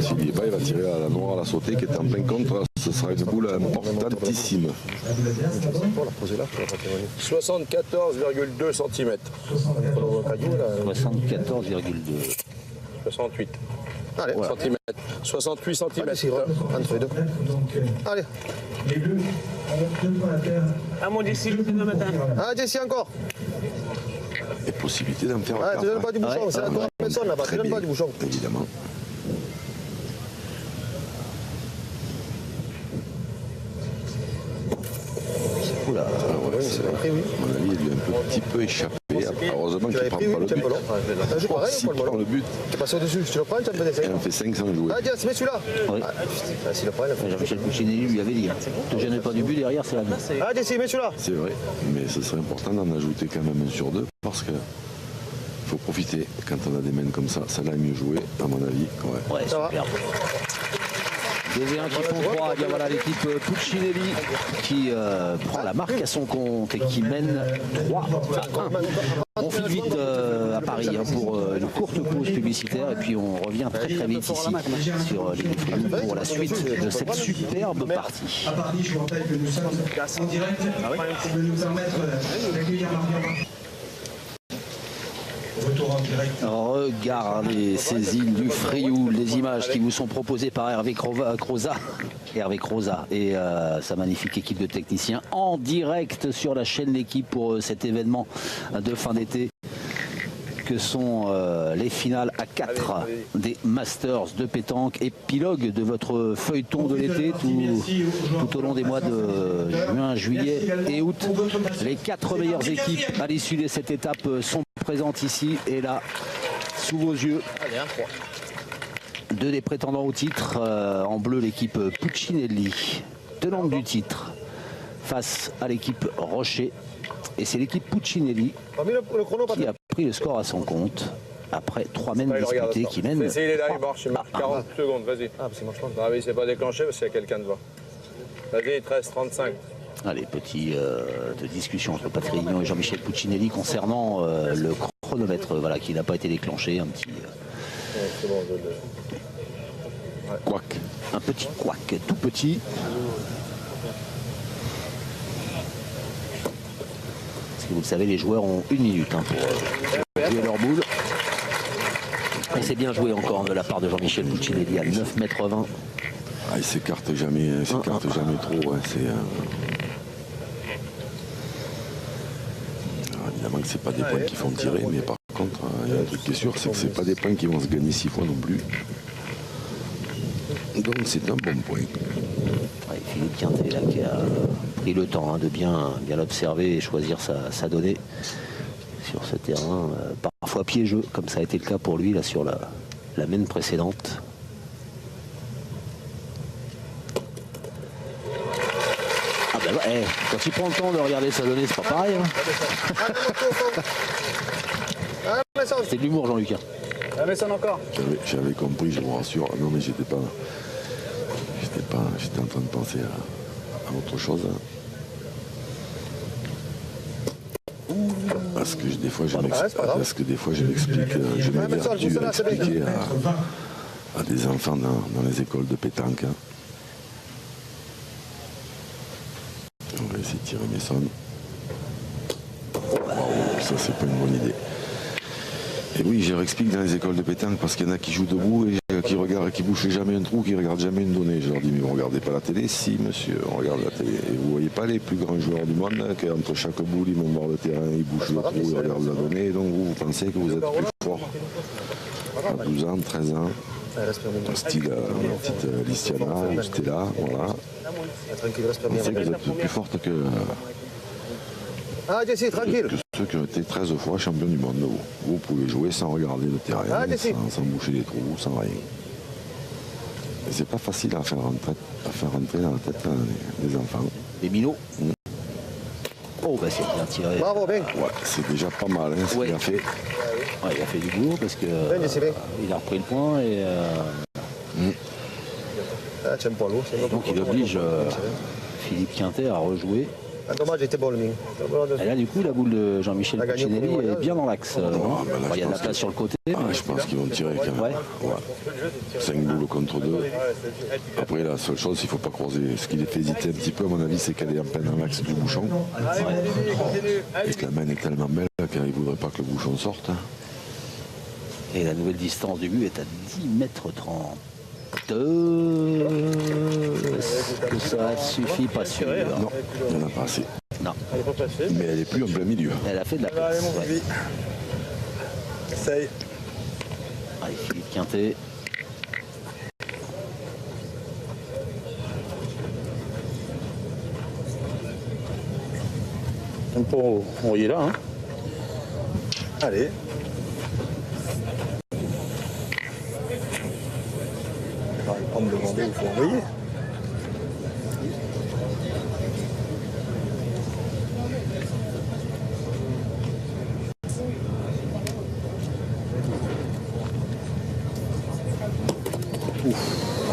S'il n'y est pas, il va tirer à la noire, à la sautée qui est en plein contre. Ce sera une boule importantissime. 74,2 cm. 74,2. 68. Allez, ouais. Centimètres. 68 cm. Entre les deux. Allez. Les bleus, deux points à terre. Ah, mon Jesse, le matin. Ah, Jesse, encore. Et possibilité d'en faire un Ah, quart. tu donnes pas du bouchon, c'est la première personne là-bas, tu donnes pas du bouchon. Évidemment. Oula. Ouais, c'est vrai. À mon avis, il lui a un petit peu échappé. Heureusement qu'il ne prend pas le but. S'il prend le but, Tu passes au-dessus, tu le prends, tu as un il en fait 5 sans jouer. Ah, Jesse, mets celui-là. Oui. Ah, s'il le prend, il a fait. Jean-Michel Puccinelli lui avait dit, ne te gênez pas du but, derrière c'est la main. Ah, Jesse, mets celui-là. C'est vrai, mais ce serait important d'en ajouter quand même un sur deux parce que faut profiter quand on a des mains comme ça. Celle-là est mieux jouée, à mon avis. Ouais. Ouais, superbe. 2-1 qui font 3, bien voilà l'équipe Puccinelli qui prend la marque à son compte et qui mène 3-1. On file vite à Paris pour une courte pause publicitaire et puis on revient très très vite ici sur l'équipe pour la suite de cette superbe partie. À Paris, je vous rappelle que nous sommes en direct. Ça peut nous permettre d'accueillir Marion. Retour en direct. Regardez ces îles du Frioul, les images qui vous sont proposées par Hervé Croza et sa magnifique équipe de techniciens en direct sur la chaîne L'équipe pour cet événement de fin d'été que sont les finales à 4 des Masters de pétanque, épilogue de votre feuilleton de l'été tout au long des mois de juin, juillet et août. Les 4 meilleures équipes à l'issue de cette étape sont présentes ici et là, sous vos yeux. Deux des prétendants au titre, en bleu l'équipe Puccinelli, tenante du titre, face à l'équipe Rocher. Et c'est l'équipe Puccinelli qui a pris le score à son compte après 3 mènes disputées qui mènent. Il est là, il marche, il marche 40 secondes, vas-y. Ah, parce qu'il marche pas. Ah oui, c'est pas déclenché parce qu'il y a quelqu'un devant. Vas-y, 13-35. Allez, petit de discussion entre Patrick Rignon et Jean-Michel Puccinelli concernant le chronomètre voilà, qui n'a pas été déclenché. Un petit Couac. Un petit couac, tout petit. Parce que vous le savez, les joueurs ont 1 minute pour jouer leur boule. Et c'est bien joué encore de la part de Jean-Michel Puccinelli à 9,20 m. Ah, il s'écarte jamais, trop. Hein, évidemment que c'est pas des points qui font tirer, mais par contre, il y a un truc qui est sûr, c'est que c'est pas des points qui vont se gagner 6 fois non plus. Donc c'est un bon point. Ouais, Philippe Quintet là, qui a pris le temps de bien l'observer et choisir sa donnée sur ce terrain, parfois piégeux, comme ça a été le cas pour lui là sur la main précédente. Ah bah ouais, quand il prend le temps de regarder sa donnée, c'est pas pareil. Hein. C'était de l'humour, Jean-Luc. Mais ça encore. J'avais compris, je vous rassure. Non mais j'étais en train de penser à autre chose. Parce que des fois je m'explique, je m'évertue à expliquer à des enfants dans les écoles de pétanque. Hein. On va essayer de tirer mes sommes. Waouh, ça c'est pas une bonne idée. Et oui, je leur explique dans les écoles de pétanque parce qu'il y en a qui jouent debout et qui bouchent jamais un trou, qui regardent jamais une donnée. Je leur dis, mais vous regardez pas la télé? Si, monsieur, on regarde la télé. Et vous voyez pas les plus grands joueurs du monde, qu'entre chaque boule, ils vont voir le terrain, ils bouchent le trou, ils regardent la donnée. Et donc vous pensez que vous êtes plus fort. À 12 ans, 13 ans, style petite Listiana ou Stella, voilà. Vous pensez que vous êtes plus forte que... Ah, Jesse, tranquille. Que ceux qui ont été 13 fois champions du monde. Vous pouvez jouer sans regarder le terrain, sans boucher les trous, sans rien. Et c'est pas facile à faire rentrer dans la tête des enfants. Les minots. Oh, bah c'est bien tiré. Bravo, bien. Ouais, c'est déjà pas mal hein, ce qu'il a fait. Ouais, il a fait du boulot parce que il a repris le point et Ah, tiens pas l'eau. donc il oblige Philippe Quintet a rejoué. Un dommage, était bon le mien. Et là, du coup, la boule de Jean-Michel Puccinelli est bien dans l'axe. Il y a de la place sur le côté. Je pense qu'ils vont tirer quand même. Ouais. 5 boules contre 2. Après, la seule chose, il ne faut pas croiser. Ce qui les fait hésiter un petit peu, à mon avis, c'est qu'elle est en plein dans l'axe du bouchon. Et que la main est tellement belle qu'il ne voudrait pas que le bouchon sorte. Et la nouvelle distance du but est à 10 mètres 32. Est-ce que ça suffit? Pas sûr. Non, il n'y en a pas assez. Non. Mais elle n'est plus en plein milieu. Elle a fait de la place. Ouais. Essaye. Allez, Philippe Quintet. On y est là. Hein. Allez. On va pas me demander où il faut envoyer.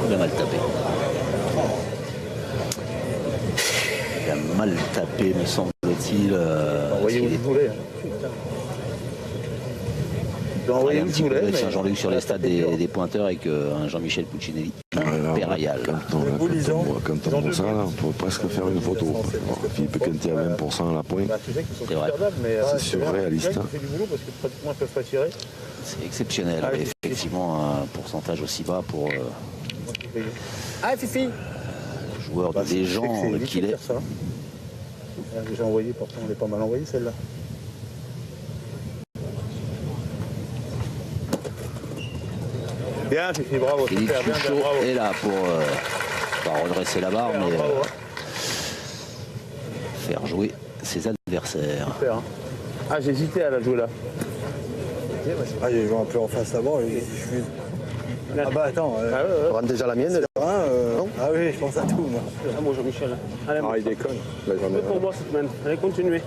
Il a mal tapé. Il a mal tapé, me semble-t-il. Envoyez où vous voulez. Il y a un petit coup de Saint-Jean-Luc sur les stades des pointeurs avec un Jean-Michel Puccinelli. Impérial. Quand on voit ça, là, on peut presque faire une photo. Philippe Quintet à 20% à la pointe. C'est vrai. C'est surréaliste. C'est exceptionnel. Effectivement, un pourcentage aussi bas pour Ah, Fifi joueur de légende qu'il est. J'ai envoyé, pourtant on est pas mal envoyé celle-là. Bien, Fifi, bravo. Philippe Super, bien, Chouchot bravo. est là pour pas redresser la barre, mais Bravo, hein. faire jouer ses adversaires. Super, hein. Ah, j'hésitais à la jouer là. Ah, il joue un peu en face avant. Ah bah attends. On rentre déjà la mienne. Non ah oui, je pense à tout moi. Ah, moi Jean-Michel. Allez, Ah, il déconne. c'est pour moi cette semaine. Allez, continuez.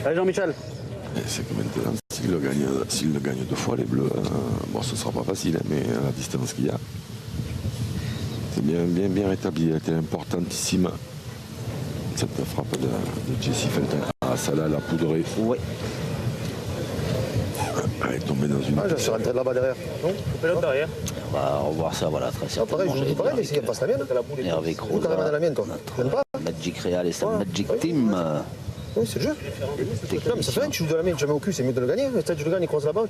Allez, Jean-Michel. C'est que maintenant, s'il le gagne 2 fois, les Bleus, bon, ce ne sera pas facile, mais à la distance qu'il y a, c'est bien rétabli. Elle était importantissime, cette frappe de Jesse Felton. Ah, ça là, la poudrée. Ouais. Elle est tombée dans une... Ah, je suis rentré là-bas derrière. Non, Coupez l'autre derrière. On va revoir ça, voilà, très ah, pareil, certainement. je vous dis pareil, mais si elle passe la mienne. Hervé Vous, quand même, Croza, la mienne, toi. Tu n'aimes pas? Magic Real et sa Magic Team. Oui, c'est le jeu. Non, mais ça fait rien que tu joues de la mienne, tu mets au cul, c'est mieux de le gagner. Peut-être que je le gagne, il croise là-bas.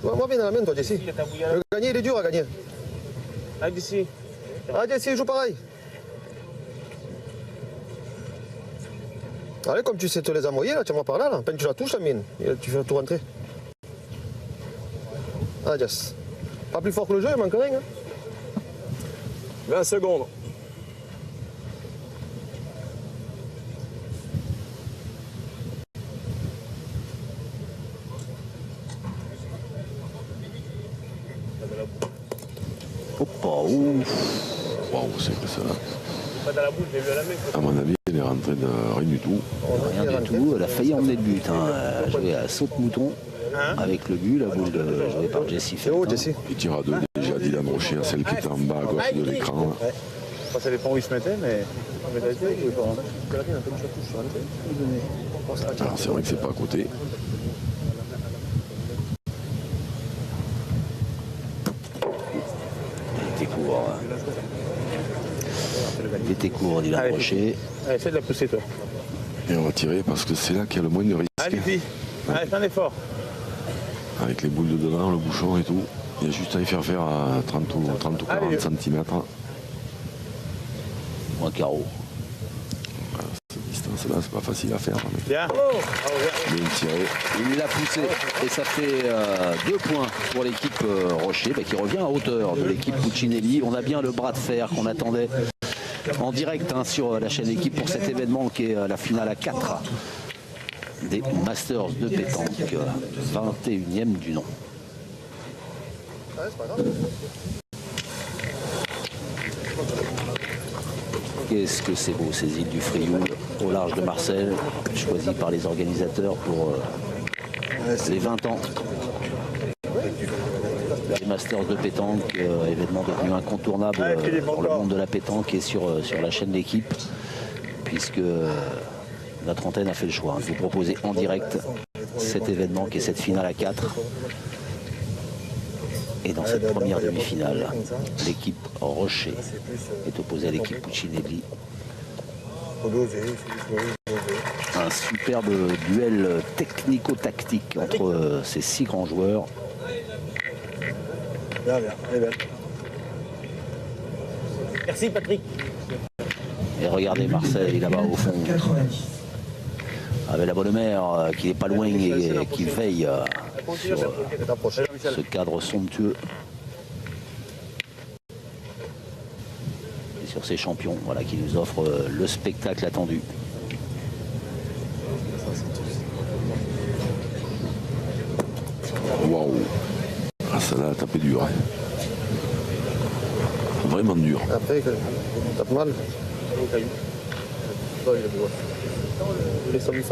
Moi, bien dans la mienne, toi, Jesse. Le gagner, il est dur à gagner. Ah, d'ici. Ah, Jesse, il joue pareil. Allez, comme tu sais te les envoyer, là, tiens-moi par là, là. Peine tu la touches, la mienne. Et tu fais tout rentrer. Ah, Jess. Pas plus fort que le jeu, il manque rien. Hein. 20 secondes. Waouh, c'est que ça. Pas dans la boule, j'ai vu à la main. À mon avis, elle est rentrée de rien du tout. Rien du tout, elle a failli emmener le but. Hein. Elle a joué à saute-mouton avec le but, la boule jouée par Jesse C'est haut, Felton. Jesse. Il tire à 2 déjà, Dylan Rocher, à celle qui était en bas à gauche de l'écran. Enfin, ça dépend où il se mettait, mais en métallité, il jouait pas. Alors c'est vrai que c'est pas à côté. Il était court. Il était court, Dylan Allez, Rocher. Allez, essaie de la pousser, toi. Et on va tirer parce que c'est là qu'il y a le moins de risque. Allez, Fifi. Allez, fais un effort. Avec les boules de devant, le bouchon et tout. Il y a juste à y faire à 30 ou 40 cm. Moins carreau. Cette distance-là, c'est pas facile à faire. Mais Bien. bien tiré. Il l'a poussé et ça fait 2 points pour l'équipe Rocher qui revient à hauteur de l'équipe Puccinelli. On a bien le bras de fer qu'on attendait en direct sur la chaîne Équipe pour cet événement qui est la finale à 4 des Masters de pétanque, 21e du nom. Qu'est-ce que c'est beau ces îles du Frioul au large de Marseille, choisies par les organisateurs pour les 20 ans ces Masters de pétanque, événement devenu incontournable dans le monde de la pétanque et sur la chaîne L'équipe, puisque notre antenne a fait le choix de vous proposer en direct cet événement qui est cette finale à 4. Et dans cette première demi-finale, l'équipe Rocher est opposée à l'équipe Puccinelli. Un superbe duel technico-tactique entre ces 6 grands joueurs. Bien, elle est belle. Merci Patrick. Et regardez Marseille là-bas au fond, avec la bonne mère qui n'est pas loin et qui veille sur ce cadre somptueux. Et sur ces champions, voilà, qui nous offrent le spectacle attendu. Waouh. Ah, ça l'a tapé dur. Hein. Vraiment dur. Après, tape mal.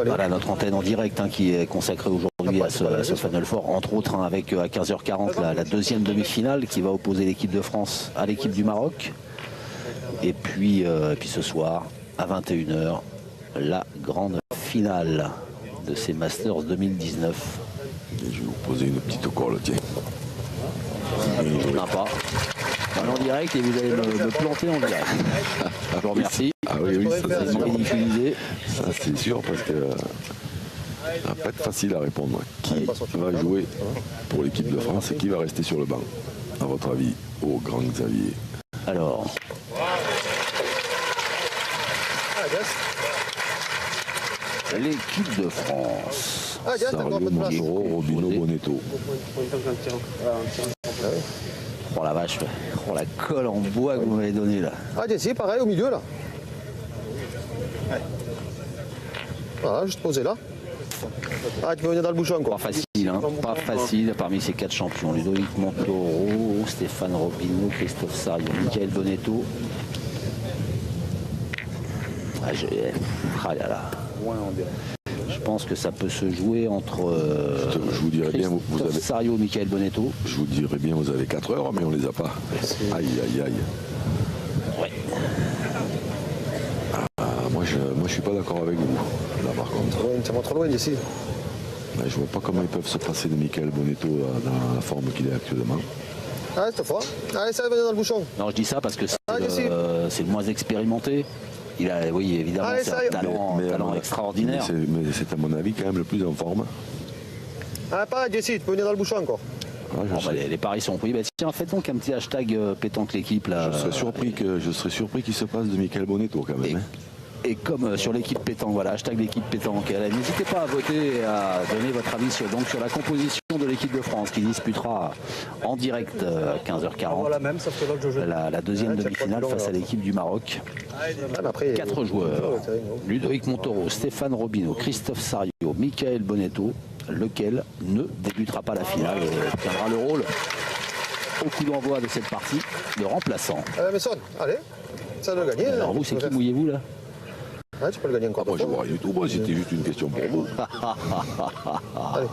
Voilà notre antenne en direct qui est consacrée aujourd'hui à ce Final Four, entre autres avec à 15h40 la deuxième demi-finale qui va opposer l'équipe de France à l'équipe du Maroc. Et puis ce soir à 21h, la grande finale de ces Masters 2019. Et je vais vous poser une petite colle, tiens. Sympa. En direct et vous allez me planter en direct. Je vous remercie. Ah oui, ça c'est sûr. Diffusé. Ça c'est sûr parce que ça va pas être facile à répondre. Qui va jouer pour l'équipe de France et qui va rester sur le banc, à votre avis, au grand Xavier? Alors. L'équipe de France. Sario, Montoro, Robino, Bonetto. Oh la vache, oh la colle en bois que vous m'avez donnée là. Ah, Jesse, pareil au milieu là. Voilà, juste poser là. Ah, tu peux venir dans le bouchon quoi. Pas facile, hein, pas facile parmi ces 4 champions. Ludovic Montoro, Stéphane Robino, Christophe Sario, Michael Bonetto. Ah là là. Je pense que ça peut se jouer entre je vous dirais bien, vous avez Sario, Michael Bonetto. Je vous dirais bien, vous avez 4 heures, mais on les a pas. Aïe, aïe, aïe. Ouais. Ah, moi, je suis pas d'accord avec vous, là, par contre. Ça va trop loin d'ici. Je vois pas comment ils peuvent se passer de Michael Bonetto dans la forme qu'il est actuellement. Allez, cette fois. Allez, ça va venir dans le bouchon. Non, je dis ça parce que c'est le moins expérimenté. Il a, oui, évidemment, c'est un talent extraordinaire. Mais c'est à mon avis quand même le plus en forme. Ah, pareil, Jesse, tu peux venir dans le bouchon encore. Les paris sont pris. Tiens, faites donc un petit hashtag pétanque l'équipe là. Je serais surpris qu'il se passe de Michael Bonetto quand même. Et comme sur l'équipe pétanque, voilà, hashtag l'équipe pétanque. N'hésitez pas à voter et à donner votre avis sur la composition de l'équipe de France qui disputera en direct à 15h40 la deuxième demi-finale face à l'équipe du Maroc. 4 joueurs, Ludovic Montoro, Stéphane Robino, Christophe Sario, Michael Bonetto, lequel ne débutera pas la finale et tiendra le rôle au coup d'envoi de cette partie de remplaçant. Messon, allez, ça doit gagner. Alors vous, c'est qui mouillez-vous là? Ouais, tu peux le gagner encore. Moi, je vois rien du tout. Moi, c'était juste une question pour vous. Allez.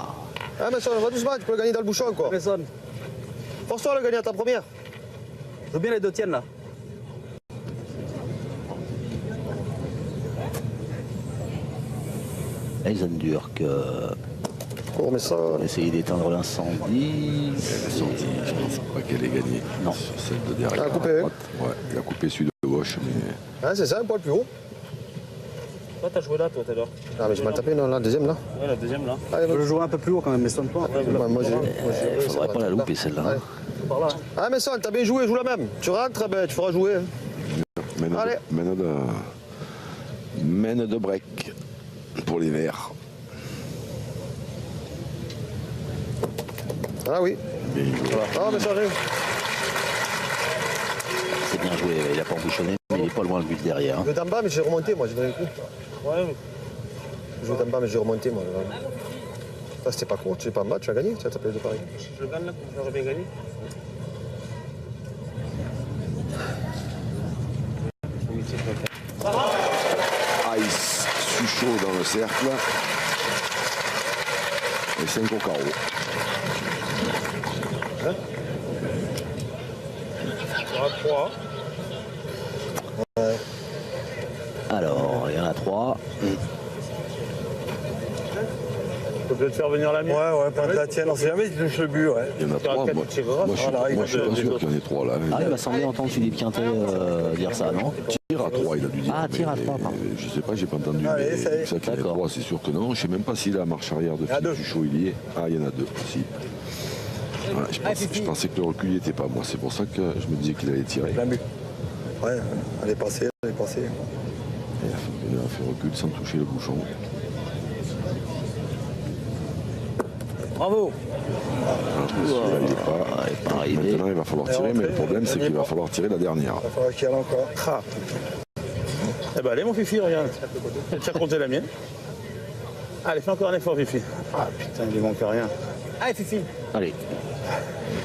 Ah, Messon, va doucement, tu peux le gagner dans le bouchon encore. Messon. Force-toi à le gagner à ta première. Je veux bien les 2 tiennes là. Eisenburg Cours, Messon. essayer d'éteindre l'incendie. Je pense pas qu'elle ait gagné. Non. Sur celle de derrière. Elle a coupé. Ouais, il a coupé celui de gauche. Mais... Ah, c'est ça, un poil plus haut. Toi, t'as joué là, toi, tout à l'heure. Ah, mais je m'ai tapé dans la deuxième là. Ouais, la deuxième là. Allez, Je veux jouer un peu plus haut quand même, mais sonne pas. moi, Il faudrait pas la louper celle-là. Allez. Par là. Ah, Messon, t'as bien joué, joue la même. Tu rentres, ben, tu feras jouer. Allez. Mène de break pour les Verts. Ah oui. Bien joué. Ah, mais ça arrive. C'est bien joué, il a pas embouchonné, mais il est pas loin le but derrière. Je joue en bas, mais j'ai remonté, moi, j'ai donné le coup. Ouais. Je joue en bas, mais j'ai remonté, moi. Ça, c'était pas court, tu es pas en bas, tu as gagné, tu as tapé de pareil. Je gagne là, j'aurais bien gagné. Ice, Suchaud dans le cercle. Et 5 au carreau. Il y aura 3. Ouais. Alors, il y en a 3. Tu peux peut-être faire venir la mienne. Ouais, pas de la tienne. On sait jamais si tu touches le but, ouais. Il y en a 3. Moi, je suis pas sûr qu'il y en ait 3 là. Ah, il m'a semblé entendre Philippe Quintet dire ça, non? Tir à 3, il a dû dire. Ah, tir à 3, pardon. Je sais pas, j'ai pas entendu. Allez, ça y est. Ça qu'il y en a 3, c'est sûr que non. Je sais même pas si la marche arrière de Philippe Suchot il y est. Ah, il y en a 2 aussi. Voilà, je pensais que le recul n'y était pas. Moi, c'est pour ça que je me disais qu'il allait tirer. Plein but. Ouais, elle est passée, elle est passée. Il a fait recul sans toucher le bouchon. Bravo. Celui-là, il est pas arrivé. Maintenant, il va falloir tirer, mais le problème, c'est qu'il va falloir tirer la dernière. Il va falloir qu'il y aille encore. Ah. Eh ben allez mon Fifi, regarde. Tu as compté la mienne. Allez, fais encore un effort Fifi. Ah putain, il ne manque rien. Allez Fifi. Allez,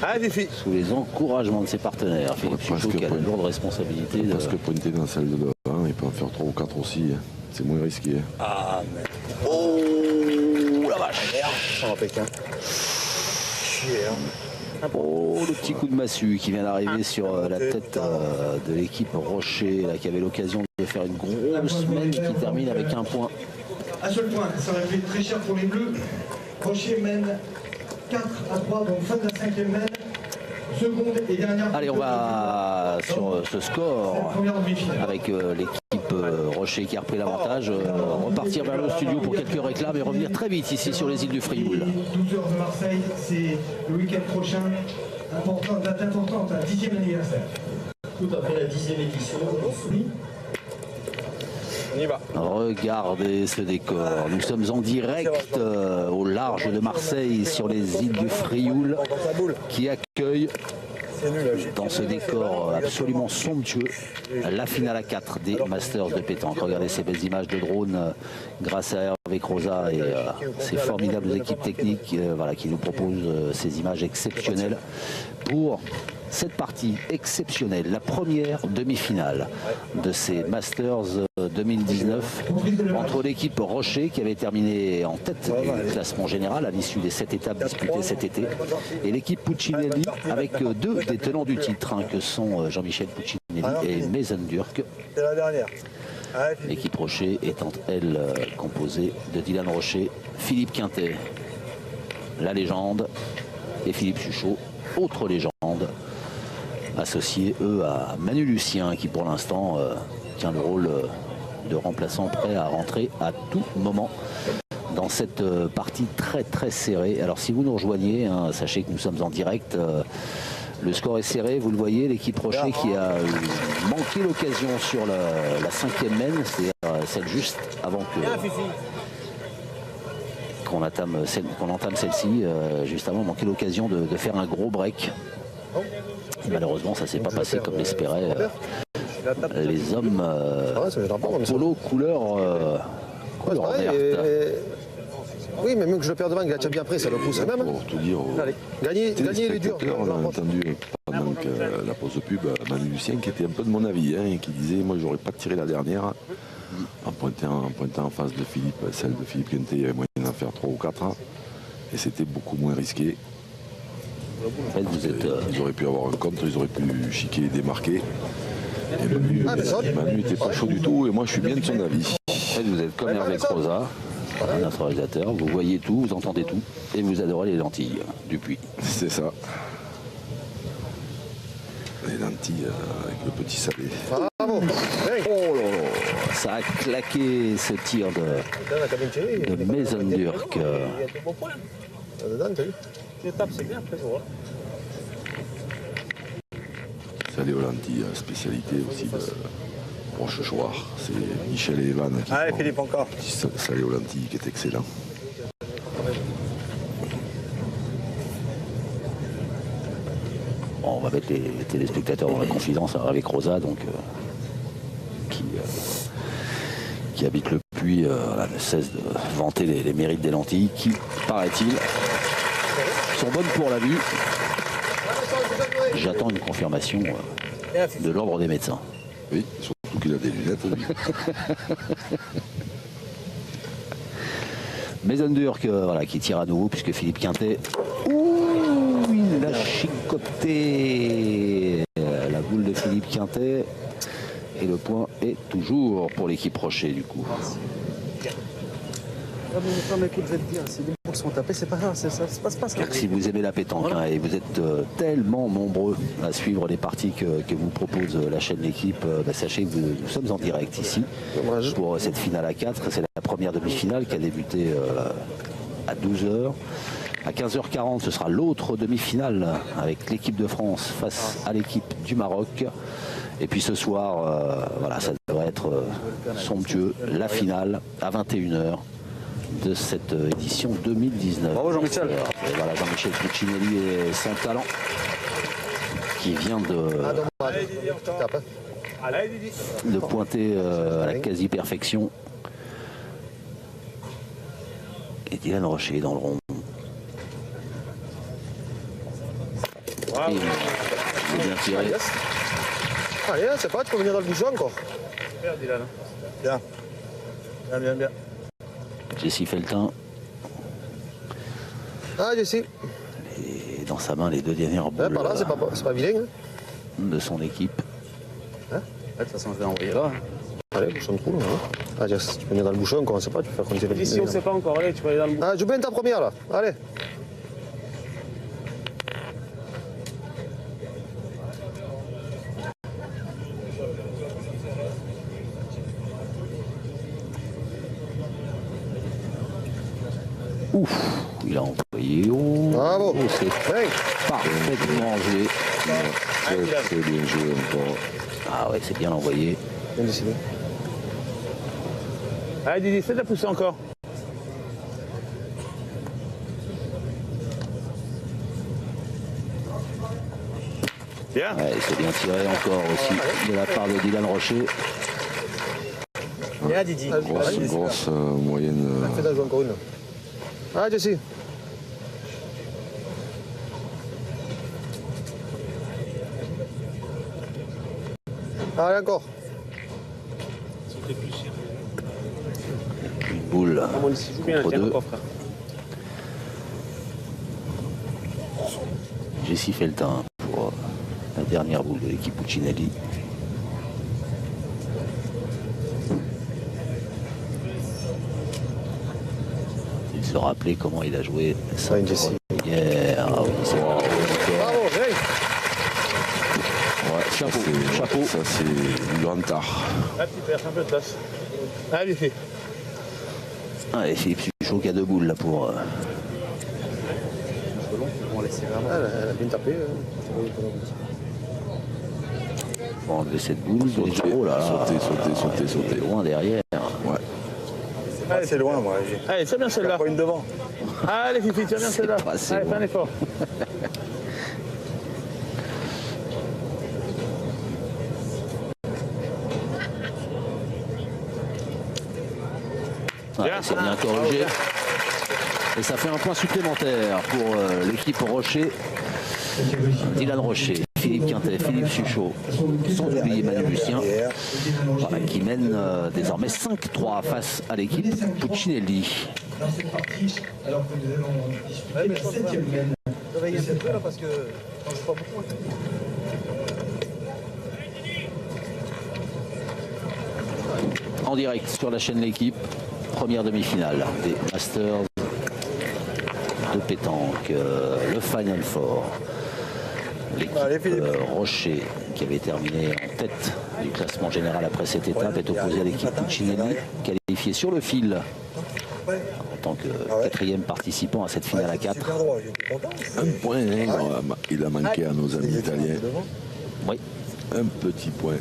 Allez Fifi. sous les encouragements de ses partenaires, Philippe Suchot qui a la lourde responsabilité de... Parce que pointer dans la salle de devant, il peut en faire 3 ou 4 aussi. C'est moins risqué. Ah, mais. Oh la vache! Oh Pékin. Oh, le petit coup de massue qui vient d'arriver sur la tête de l'équipe Rocher, là, qui avait l'occasion de faire une grosse semaine qui termine avec un point. Un seul point, ça aurait pu être très cher pour les Bleus. Rocher mène 4 à 3, donc fin de la 5e mène. Seconde et dernière. Allez, on va sur ce score Première demi-finale. avec l'équipe Rocher qui a repris l'avantage, repartir vers le studio pour quelques réclames et revenir très vite ici sur les îles du Frioul. 12h de Marseille, c'est le week-end prochain. Date importante, un 10e anniversaire. Tout après la 10e édition, oui. On y va. Regardez ce décor. Nous sommes en direct au large de Marseille sur les îles du Frioul qui accueillent dans ce décor absolument somptueux la finale à 4 des Masters de pétanque. Regardez ces belles images de drone grâce à Hervé Croza et ces formidables équipes techniques voilà, qui nous proposent ces images exceptionnelles pour cette partie exceptionnelle, la première demi-finale de ces Masters 2019 entre l'équipe Rocher qui avait terminé en tête du classement général à l'issue des 7 étapes disputées cet été et l'équipe Puccinelli avec 2 des tenants du titre que sont Jean-Michel Puccinelli et Mason Durk. C'est la dernière. L'équipe Rocher étant elle composée de Dylan Rocher, Philippe Quintet, la légende, et Philippe Suchot, autre légende, associés eux à Manu Lucien qui pour l'instant tient le rôle de remplaçant prêt à rentrer à tout moment dans cette partie très très serrée. Alors si vous nous rejoignez, hein, sachez que nous sommes en direct, le score est serré, vous le voyez, l'équipe Rocher qui a manqué l'occasion sur la 5e mène, c'est-à-dire celle juste avant qu'on entame celle-ci, juste avant, manqué l'occasion de faire un gros break. Et malheureusement, ça ne s'est pas passé comme l'espéraient les hommes en polo couleur verte. Oui, mais même que je le perds devant, il a bien pris, ça le pousse même. Pour tout dire, Gagner les durs. on a entendu pendant la pause pub Manu Lucien qui était un peu de mon avis, hein, et qui disait moi j'aurais pas tiré la dernière en pointant en face de Philippe, celle de Philippe Quintet, il y avait moyen d'en faire 3 ou 4 et c'était beaucoup moins risqué. En fait, Ils auraient pu avoir un contre, ils auraient pu chiquer et démarquer. Et Manu n'était pas chaud du tout et moi je suis bien de son avis. En fait, vous êtes comme Hervé Croza, notre réalisateur, vous voyez tout, vous entendez tout et vous adorez les lentilles du puits. C'est ça. Les lentilles avec le petit salé. Bravo. Oh là là, ça a claqué ce tir de Mason Durk. Salé aux lentilles, spécialité aussi de Rochechouart. C'est Michel et Evan qui Allez font Philippe encore. un petit salé aux lentilles qui est excellent. Bon, on va mettre les téléspectateurs dans la confidence avec Rosa, donc qui habite le puits, ne cesse de vanter les mérites des lentilles, qui, paraît-il, sont bonnes pour la vue. J'attends une confirmation de l'ordre des médecins. Oui, surtout qu'il a des lunettes, lui. Mason Durk, voilà, qui tire à nouveau, puisque Philippe Quintet, il a chicoté la boule boule de Philippe Quintet. Et le point est toujours pour l'équipe Rocher du coup. Comme écoute, je vais te dire, si les boules sont tapées, c'est pas grave, ça se passe pas. Si vous aimez la pétanque hein, et vous êtes tellement nombreux à suivre les parties que vous propose la chaîne L'équipe, sachez que nous sommes en direct ici pour cette finale à 4. C'est la première demi-finale qui a débuté à 12h. À 15h40, ce sera l'autre demi-finale avec l'équipe de France face à l'équipe du Maroc. Et puis ce soir, voilà, ça devrait être somptueux, la finale à 21h. De cette édition 2019. Bravo Jean-Michel. Voilà Jean-Michel Puccinelli et son talent qui vient de pointer à la quasi-perfection. Et Dylan Rocher dans le rond. Wow. Il est bien tiré. Allez, c'est pas, tu peux venir dans le bouchon encore. Super Dylan. Bien. Bien, bien, bien. Jesse Feltin. Ah, Jesse. Et dans sa main les deux dernières boules Par là, c'est pas vilain. Hein. De son équipe. Hein De toute façon, je vais envoyer là. Allez, bouchon trou là. Hein. Ah, Jess, tu peux venir dans le bouchon, on sait pas, tu peux faire compter les Ici, on sait pas encore. Allez, tu peux aller dans le bouchon. Ah, joue bien ta première là. Allez. Ouf, il a envoyé. Bravo. C'est Hey. parfaitement joué. Très bien joué encore. Ah ouais, c'est bien envoyé. Bien décidé. Allez, Didi, essaie de la pousser encore. Bien. Ouais, c'est bien tiré encore aussi de la part de Dylan Rocher. Bien, Didi. Grosse moyenne. Fais ta jouer encore une. Ah, Jesse. Allez, encore. Une boule Ici, joue bien, contre tiens deux. encore, frère. Jesse Feltin pour la dernière boule de l'équipe Puccinelli. Il se rappelait comment il a joué ça Ouais, Jesse. hier. Ah oui, c'est vrai. Bravo, hey. Ouais, Chapeau, ça, chapeau. Ça c'est du grand art. Ah, petit père, un peu de place. Allez, fais. Allez, Philippe Suchot qui a deux boules là pour. On va laisser vraiment. Elle a bien tapé. Pour enlever cette boule. Sauter, Oh là là. sauter. Loin derrière. Ouais. Ah, c'est loin, moi. Allez, tiens bien celle-là. Pas une devant. Allez, Fifi, tiens bien celle-là. pas assez Allez, bon. fais un effort. Ouais, Bien. c'est bien corrigé. Et ça fait un point supplémentaire pour l'équipe Rocher. Dylan Rocher, Philippe Quintet, Philippe Suchot, sans oublier Manu Lucien, voilà, qui mène désormais 5-3 face à l'équipe Puccinelli. Dans cette partie, alors que nous allons disputer la 7e mène. Réveillez un peu là parce que on joue pas beaucoup. En direct sur la chaîne L'équipe, première demi-finale des Masters de pétanque, le Final Four. L'équipe Rocher, qui avait terminé en tête du classement général après cette étape, est opposée à l'équipe Puccinelli, qualifiée sur le fil en tant que quatrième participant à cette finale à 4. Super droit, j'étais content. Un point, hein, il a manqué à nos amis italiens. Oui. Un petit point.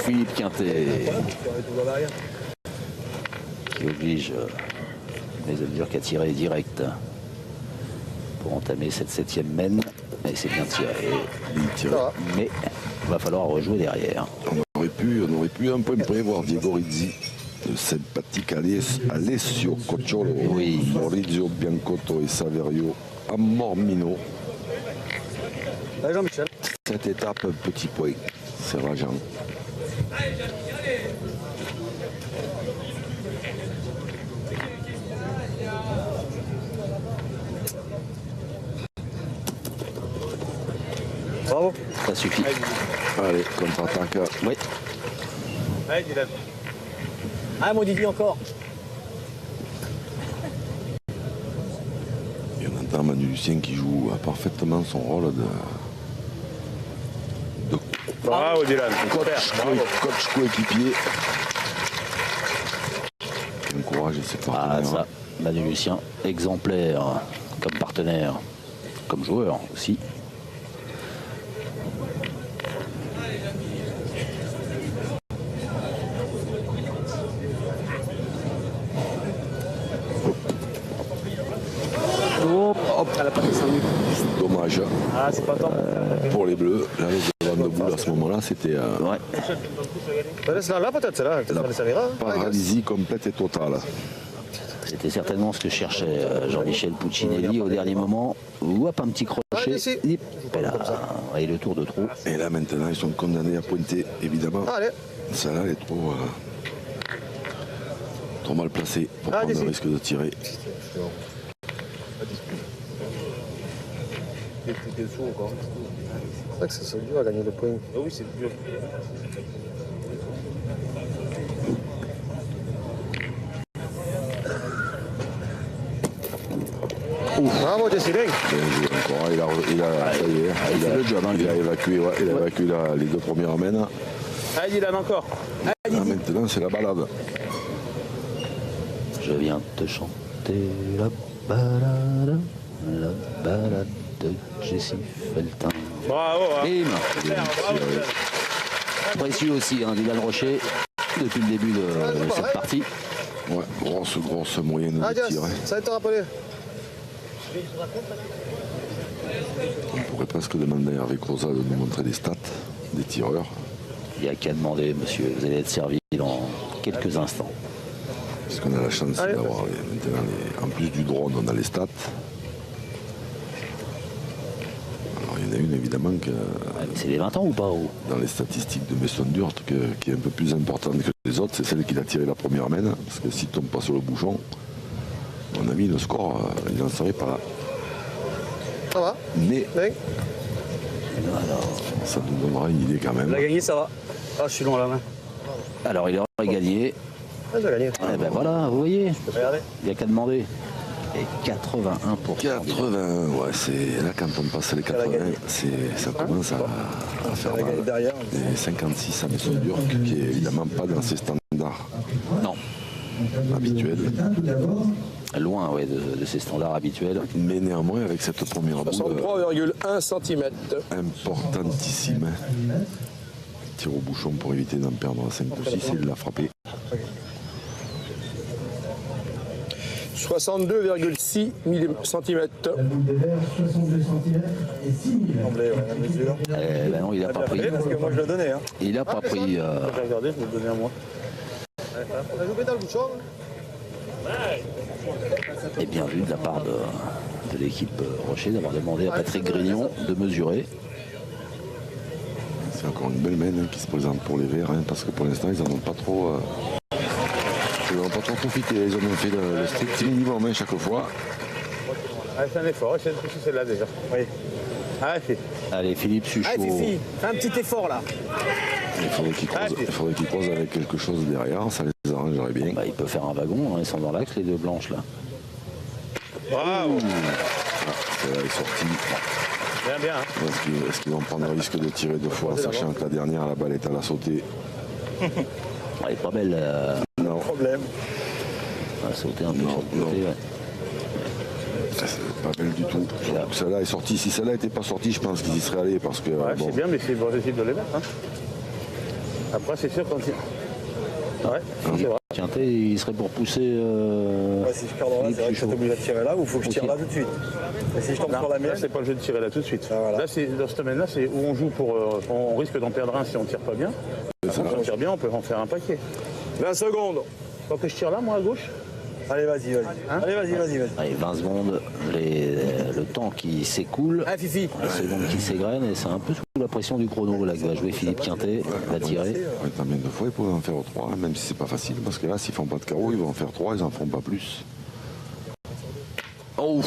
Philippe Quintet qui oblige les Oldur qu'à tirer direct pour entamer cette 7e mène. Et c'est bien tiré. Mais il va falloir rejouer derrière. On aurait pu un point près voir Diego Rizzi, le sympathique Alessio Cocciolo, Maurizio Biancotto et Saverio Amormino. Allez, Jean-Michel. Cette étape, un petit point. C'est rageant. Bravo. Ça suffit. Allez, contre-attaque. Oui. Allez, Dylan. Ah, mon Didi encore. Et on entend Manu Lucien qui joue parfaitement son rôle de Bravo, Dylan. coach coéquipier. Qui encourage ses Ah partenaires. ça, Manu Lucien, exemplaire comme partenaire, comme joueur aussi. Elle a pas descendu. Dommage Ah, c'est pas tant. pour les Bleus. Là, le devant de boule à ce moment-là, c'était Ouais. Laisse-la là, peut-être, c'est là. la Elle s'allira. paralysie complète et totale. C'était certainement ce que cherchait Jean-Michel Puccinelli au dernier moment. Hop, un petit crochet. ici. Et là, et le tour de trop. Et là, maintenant, ils sont condamnés à pointer, évidemment. Allez. Celle-là, elle est trop mal placée pour prendre le risque de tirer. T'es dessous encore. C'est vrai que c'est dur à gagner le point. Ah oui, c'est dur. Bravo, Décidé. Bien joué encore. Ça y est, il fait le job, hein, il a évacué, il a évacué les deux premières mènes. Allez, Dylan, encore. Là, maintenant, c'est la balade. Je viens te chanter la balade de Jessie Feltin. Bravo. Hein. Bim. Bravo, Dylan. Précieux aussi, hein, Dylan Rocher, depuis le début de cette partie. Ouais, grosse moyenne de tir. Ça va te rappeler. On pourrait presque demander à Hervé Croza de nous montrer des stats des tireurs. Il n'y a qu'à demander, monsieur. Vous allez être servi dans quelques instants. Parce qu'on a la chance d'avoir maintenant, en plus du drone, on a les stats. Alors il y en a une évidemment que C'est les 20 ans ou pas dans les statistiques de Maison Durt qui est un peu plus importante que les autres, c'est celle qui a tiré la première mène. Parce que s'il ne tombe pas sur le bouchon, à mon avis, le score, il en serait pas là. Ça va. Mais Oui. ça nous donnera une idée quand même. Il a gagné, ça va. Ah, je suis long à la main. Alors il aurait gagné. Ah, j'ai gagné. Eh ben voilà, vous voyez, Regardez. il n'y a qu'à demander. Et 81%. 80, ouais, c'est là quand on passe les 80, ça commence à faire mal. derrière. Et 56 à Maison Durt, qui est évidemment pas dans ses standards Non, habituels. loin ouais, de ses standards habituels. Mais néanmoins, avec cette première boule 63,1 cm. importantissime, tir au bouchon pour éviter d'en perdre 5 ou 6, il l'a frappé. 62,6 cm. La boule de verre, 62 cm et 6 mm. Semblait, la mesure. Eh ben non, il n'a pas pris. Parce que moi je le donnais. Hein. Il n'a pas pris. J'ai regardé, je vais le donner à moi. On a loupé dans le bouchon. Et bien vu de la part de l'équipe Rocher d'avoir demandé à Patrick Grignon de mesurer. C'est encore une belle mène qui se présente pour les Verts, hein, parce que pour l'instant, ils n'en ont pas trop. Ils n'ont pas trop profité. Ils ont fait le strict minimum hein, chaque fois. Allez, c'est un effort, essaye de pousser celle-là déjà. Oui. Allez, fais. Allez, Philippe Suchot. Allez, Fifi, fais un petit effort là. Il faudrait qu'ils creusent avec quelque chose derrière, ça les arrangerait bien. Bah, il peut faire un wagon, hein, ils sont dans l'axe, les deux blanches là. Bravo. Celle-là est sortie. Bien, bien. Hein. Est-ce qu'ils vont prendre le risque de tirer deux fois, sachant que la dernière, la balle est à la sautée? Elle est pas belle. Non. Problème. Elle a sauté un peu sur le côté. Ouais. C'est pas belle du tout. Celle-là est sortie. Si celle-là n'était pas sortie, je pense qu'ils y seraient allés parce que. Ouais, bon, c'est bien, mais c'est bon, j'essaie de les mettre. Hein. Après, c'est sûr quand il. Ouais, c'est vrai. Quintet, il serait pour pousser. Ouais, si je perds dans là, c'est vrai que je suis obligé de tirer là ou il faut que je tire Ok. là tout de suite. Et si je tombe Non, sur la là, mienne, c'est pas le jeu de tirer là tout de suite. Ah, voilà. Là, c'est dans ce domaine-là, c'est où on joue pour. On risque d'en perdre un si on tire pas bien. Par contre, si on tire bien, on peut en faire un paquet. 20 secondes. Faut que je tire là, moi, à gauche. Allez, vas-y. Hein Allez, vas-y. Allez, 20 secondes, le temps qui s'écoule, Allez, Fifi. les secondes qui s'égrènent, et c'est un peu sous la pression du chrono là que va jouer Philippe Quintet, il va tirer. Ouais, combien de fois ils pouvaient en faire 3, même si c'est pas facile, parce que là, s'ils font pas de carreau, ils vont en faire 3, ils en feront pas plus. Oh,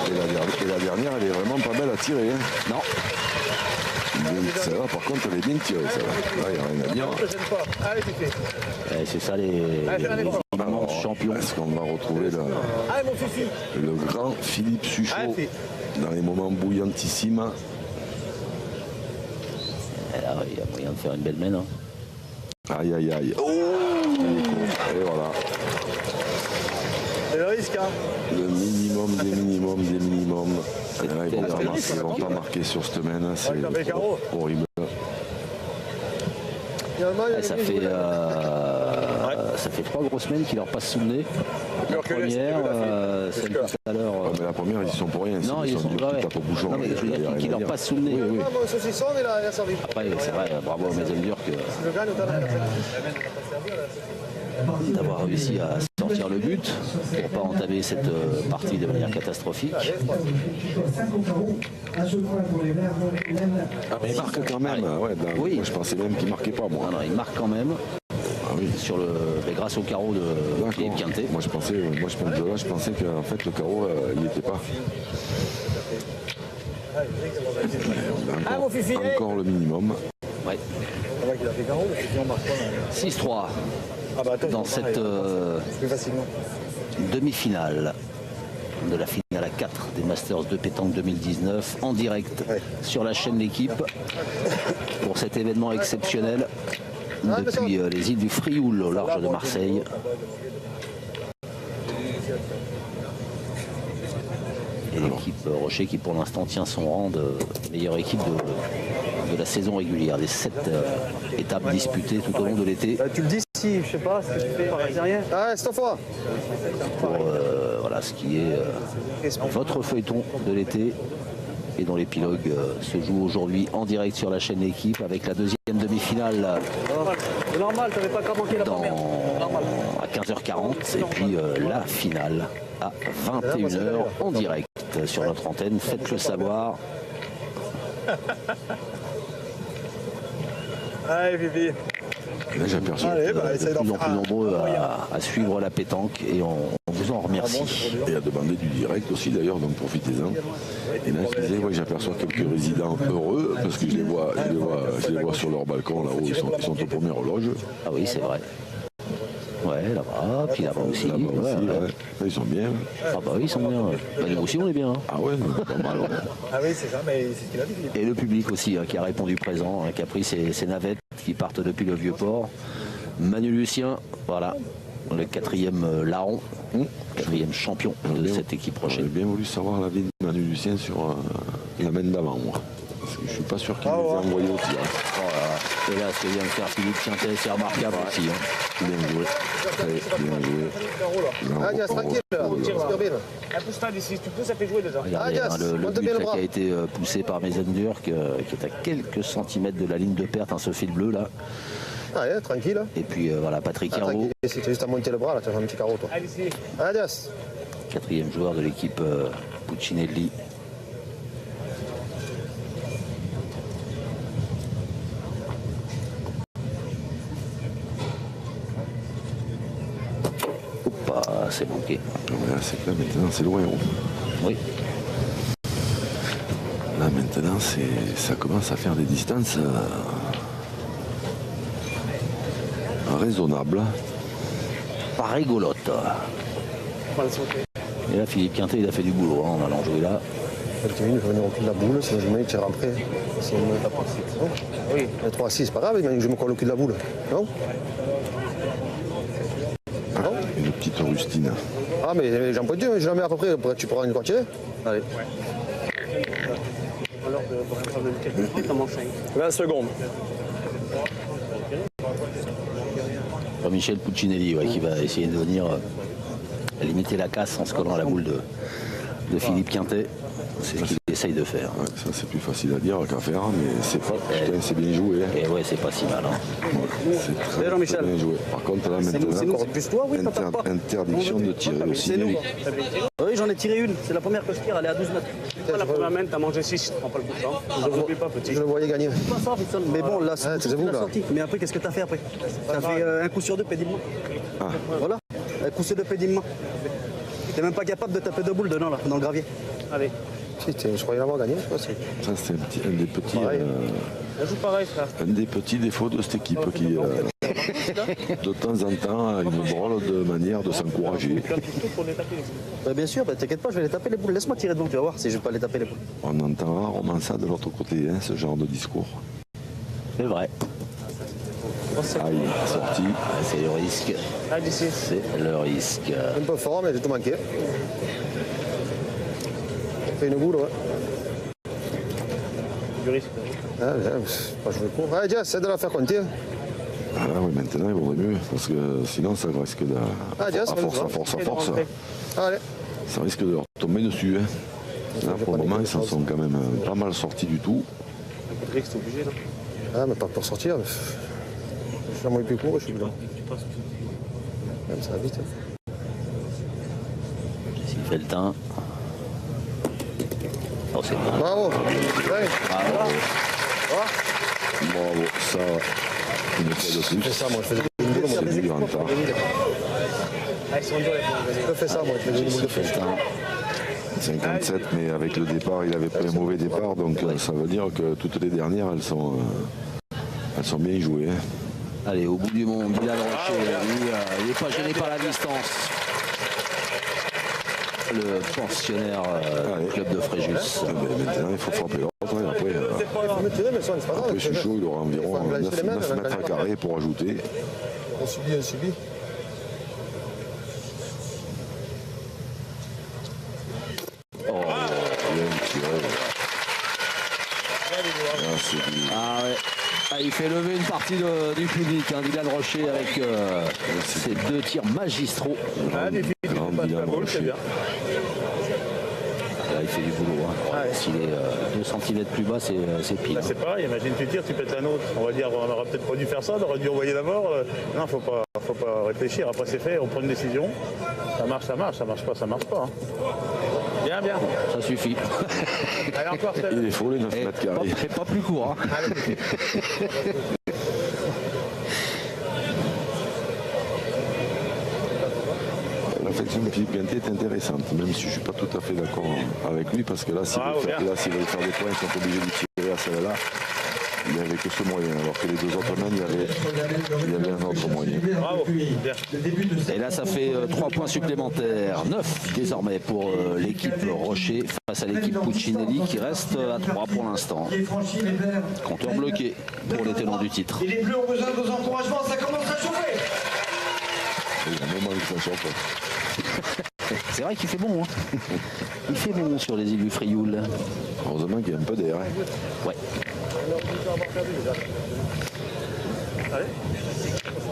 Et la dernière, elle est vraiment pas belle à tirer. Hein. non, Celle-là, par contre, elle est bien tirée, celle-là. Là, il n'y a rien à dire. Ne gêne pas. Allez, Fifi. C'est ça les immenses champions. Est-ce qu'on va retrouver Allez, mon Fifi. le grand Philippe Suchot dans les moments bouillantissimes? Là, il y a moyen de faire une belle mène. Hein. Aïe, aïe, aïe. Oh, et voilà. C'est le risque, hein. Le minimum des minimums des minimums. Là, ils vont pas marquer sur cette semaine. C'est horrible. Et ça fait 3 grosses semaines qui leur passent sous le nez. La première, celle tout à l'heure. Mais la première, ils sont pour rien. Non, ils sont du tape au bouchon. Non, mais je veux dire qui leur passe sous le nez. Oui. Mon saucisson, il a servi. Après, c'est vrai, bravo à Maisel-Dur Je gagne autant d'avoir réussi à sortir le but pour ne pas entamer cette partie de manière catastrophique. Ah, mais il marque quand même. Ouais, oui. Moi, je pensais même qu'il ne marquait pas, moi. Non, il marque quand même. Ah, oui. Mais grâce au carreau de Philippe Quintet. Moi, je pensais qu'en fait, le carreau, il n'y était pas. Encore le minimum. Ouais. C'est vrai qu'il a fait carreau, mais si on marque pas. 6-3 dans cette Plus facilement. demi-finale de la finale à 4 des Masters de pétanque 2019 en direct sur la chaîne L'Équipe pour cet événement exceptionnel depuis les îles du Frioul au large de Marseille. Et l'équipe Rocher qui pour l'instant tient son rang de meilleure équipe de la saison régulière, des 7 étapes disputées tout au long de l'été. Tu le dis si, je sais pas, ce que tu fais, c'est rien. Ah, c'est fois. Pour voilà, ce qui est votre feuilleton de l'été et dont l'épilogue se joue aujourd'hui en direct sur la chaîne L'Équipe avec la deuxième demi-finale C'est normal, t'avais pas qu'à manquer la première. à 15h40 et puis la finale à 21h en direct sur notre antenne. Faites-le savoir. Allez, Vivi. Là, j'aperçois de plus en plus nombreux à suivre la pétanque et on vous en remercie. Et à demander du direct aussi d'ailleurs, donc profitez-en. Et là, je disais, j'aperçois quelques résidents heureux parce que je les vois sur leur balcon là-haut, ils sont au premier loge. Ah oui, c'est vrai. Ouais, là-bas, puis là-bas aussi. Là, ils sont bien. Ah bah oui, ils sont bien. Bah, nous aussi, on est bien. Hein. Ah ouais, pas mal. Ouais. Ah oui, c'est ça, mais c'est ce qu'il a dit. Et le public aussi, qui a répondu présent, qui a pris ses navettes qui partent depuis le Vieux-Port. Manu Lucien, voilà, le 4e larron, 4e champion de cette équipe Rocher. J'aurais bien voulu savoir l'avis de Manu Lucien sur la mène d'avant, moi. Parce que je suis pas sûr qu'il les ait envoyés au tir. Et là, ce que vient de faire Philippe Quintet, c'est remarquable aussi. Hein. Bien joué. Très bien joué. Ah, Dias, tranquille, Pousse-toi d'ici, tu pousses, ça fait jouer déjà. Regardez, le but là, qui a été poussé par Maisel-Dur, qui est à quelques centimètres de la ligne de perte, un fil bleu là. Ah, ouais, tranquille. Et puis voilà, Patrick Herveau. Si tu as juste à monter le bras, là, tu as un petit carreau, toi. Allez, ici. Adios. 4e joueur de l'équipe Puccinelli. C'est manqué. Là, c'est que là, maintenant, c'est loin. Oui. Là, maintenant, ça commence à faire des distances raisonnables. Pas rigolote. Et là, Philippe Quintet, il a fait du boulot en allant jouer là. Je vais venir au cul de la boule, sinon je me tire après. Oui. Le 3-6, c'est pas grave, je me colle au cul de la boule. Non? Une petite rustine. Ah, mais j'en peux dire, mais je la mets à peu près. Tu pourras une tirer. Allez. Alors, pour faire de quelques minutes, on mange 20 secondes. Jean-Michel Puccinelli, qui va essayer de venir limiter la casse en se collant à la boule de Philippe Quintet. C'est ce qu'il essaye de faire. Ouais, ça c'est plus facile à dire qu'à faire, mais c'est pas. Putain, c'est bien joué. Hein. Et ouais, c'est pas si mal. Hein. Ouais, c'est très, très bien joué. Par contre, là maintenant, interdiction de tirer aussi. Oui, j'en ai tiré une. C'est la première que je tire, elle est à 12 mètres. La première main, t'as mangé 6, tu prends pas le coup de temps. Je ne pas, petit. Je le voyais gagner. Pas ça, Wilson. Mais bon, là, c'est vous, là. sorti. Mais après, qu'est-ce que t'as fait après? T'as fait un coup sur deux, pédilement. Ah. Voilà, un coup sur deux, pédilement. T'es même pas capable de taper deux boules dedans, là, dans le gravier. Allez. Je croyais l'avoir gagné. Je sais pas, Ça, c'est un des petits. On joue pareil, frère. Un des petits défauts de cette équipe qui, de temps en temps, a une drôle de manière de s'encourager. Bien sûr, t'inquiète pas, je vais les taper les boules. Laisse-moi tirer devant, tu vas voir si je vais pas les taper les boules. On entend rarement ça de l'autre côté, hein, ce genre de discours. C'est vrai. Aïe, sorti. C'est le risque. Ah, d'ici. C'est le risque. un peu fort, mais j'ai tout manqué. Fait une boule, ouais. Du risque. Ah, pas jouer court. Allez, Jess, essaie de la faire compter. Ah oui, maintenant il vaudrait mieux, parce que sinon ça risque de. Ah, Jess, à force, Allez. ça risque de leur tomber dessus. Hein. Là, pour le moment, ils s'en sont quand même pas mal sortis du tout. Un peu de c'est obligé, là. Ah, mais pas pour sortir. Je suis à moins plus court, je suis dedans. Même ça va vite. S'il fait le teint. Oh, c'est bon. Bravo. Ouais. Bravo. Bravo, ça, une fois de plus. Je fais ça, moi, je faisais une boule. C'est du grand temps. Ah, ils sont durs, Je fais ça, moi, je faisais une boule de Fait le flèche. teint. 57, mais avec le départ, il avait pris un mauvais départ, donc ça veut dire que toutes les dernières, elles sont bien jouées. Hein. Allez, au bout du monde, Dylan Rocher, lui, il n'est pas gêné par la distance. Le pensionnaire du club de Fréjus. Maintenant, il faut frapper l'autre. Hein, après Suchot, il aura environ 9 mètres carrés pour ajouter. On subit. Oh, bien tiré. Ah ouais. Ah, il fait lever une partie du public, hein, Dylan Rocher, avec ses 2 tirs magistraux. Grand Dylan Rocher. Là, il fait du boulot. Hein. S'il est 2 cm plus bas, c'est pile. Là, c'est pareil, imagine tu tires, tu pètes un autre. On va dire, on n'aurait peut-être pas dû faire ça, on aurait dû envoyer d'abord. Non, faut pas réfléchir. Après, c'est fait, on prend une décision. Ça marche pas, ça marche pas. Hein. Bien. Ça suffit. Allez, encore, Il est faux, les 9 mètres carrés. Pas plus court. Hein. La flexion de Philippe Ganté est intéressante, même si je ne suis pas tout à fait d'accord avec lui, parce que là, s'il veut faire des points, ils sont obligés de tirer à celle-là. Il n'y avait que ce moyen, alors que les 2 autres mains, il y avait un autre moyen. Bravo. Et là, ça fait 3 points supplémentaires. 9 désormais pour l'équipe Rocher face à l'équipe Puccinelli qui reste à 3 pour l'instant. Compteur bloqué pour les tenants du titre. Et les Bleus ont besoin de vos encouragements, ça commence à chauffer. Il y a même envie que ça sorte. C'est vrai qu'il fait bon. Hein. Il fait bon sur les îles du Frioul. Heureusement qu'il y a un peu d'air. Hein. Ouais.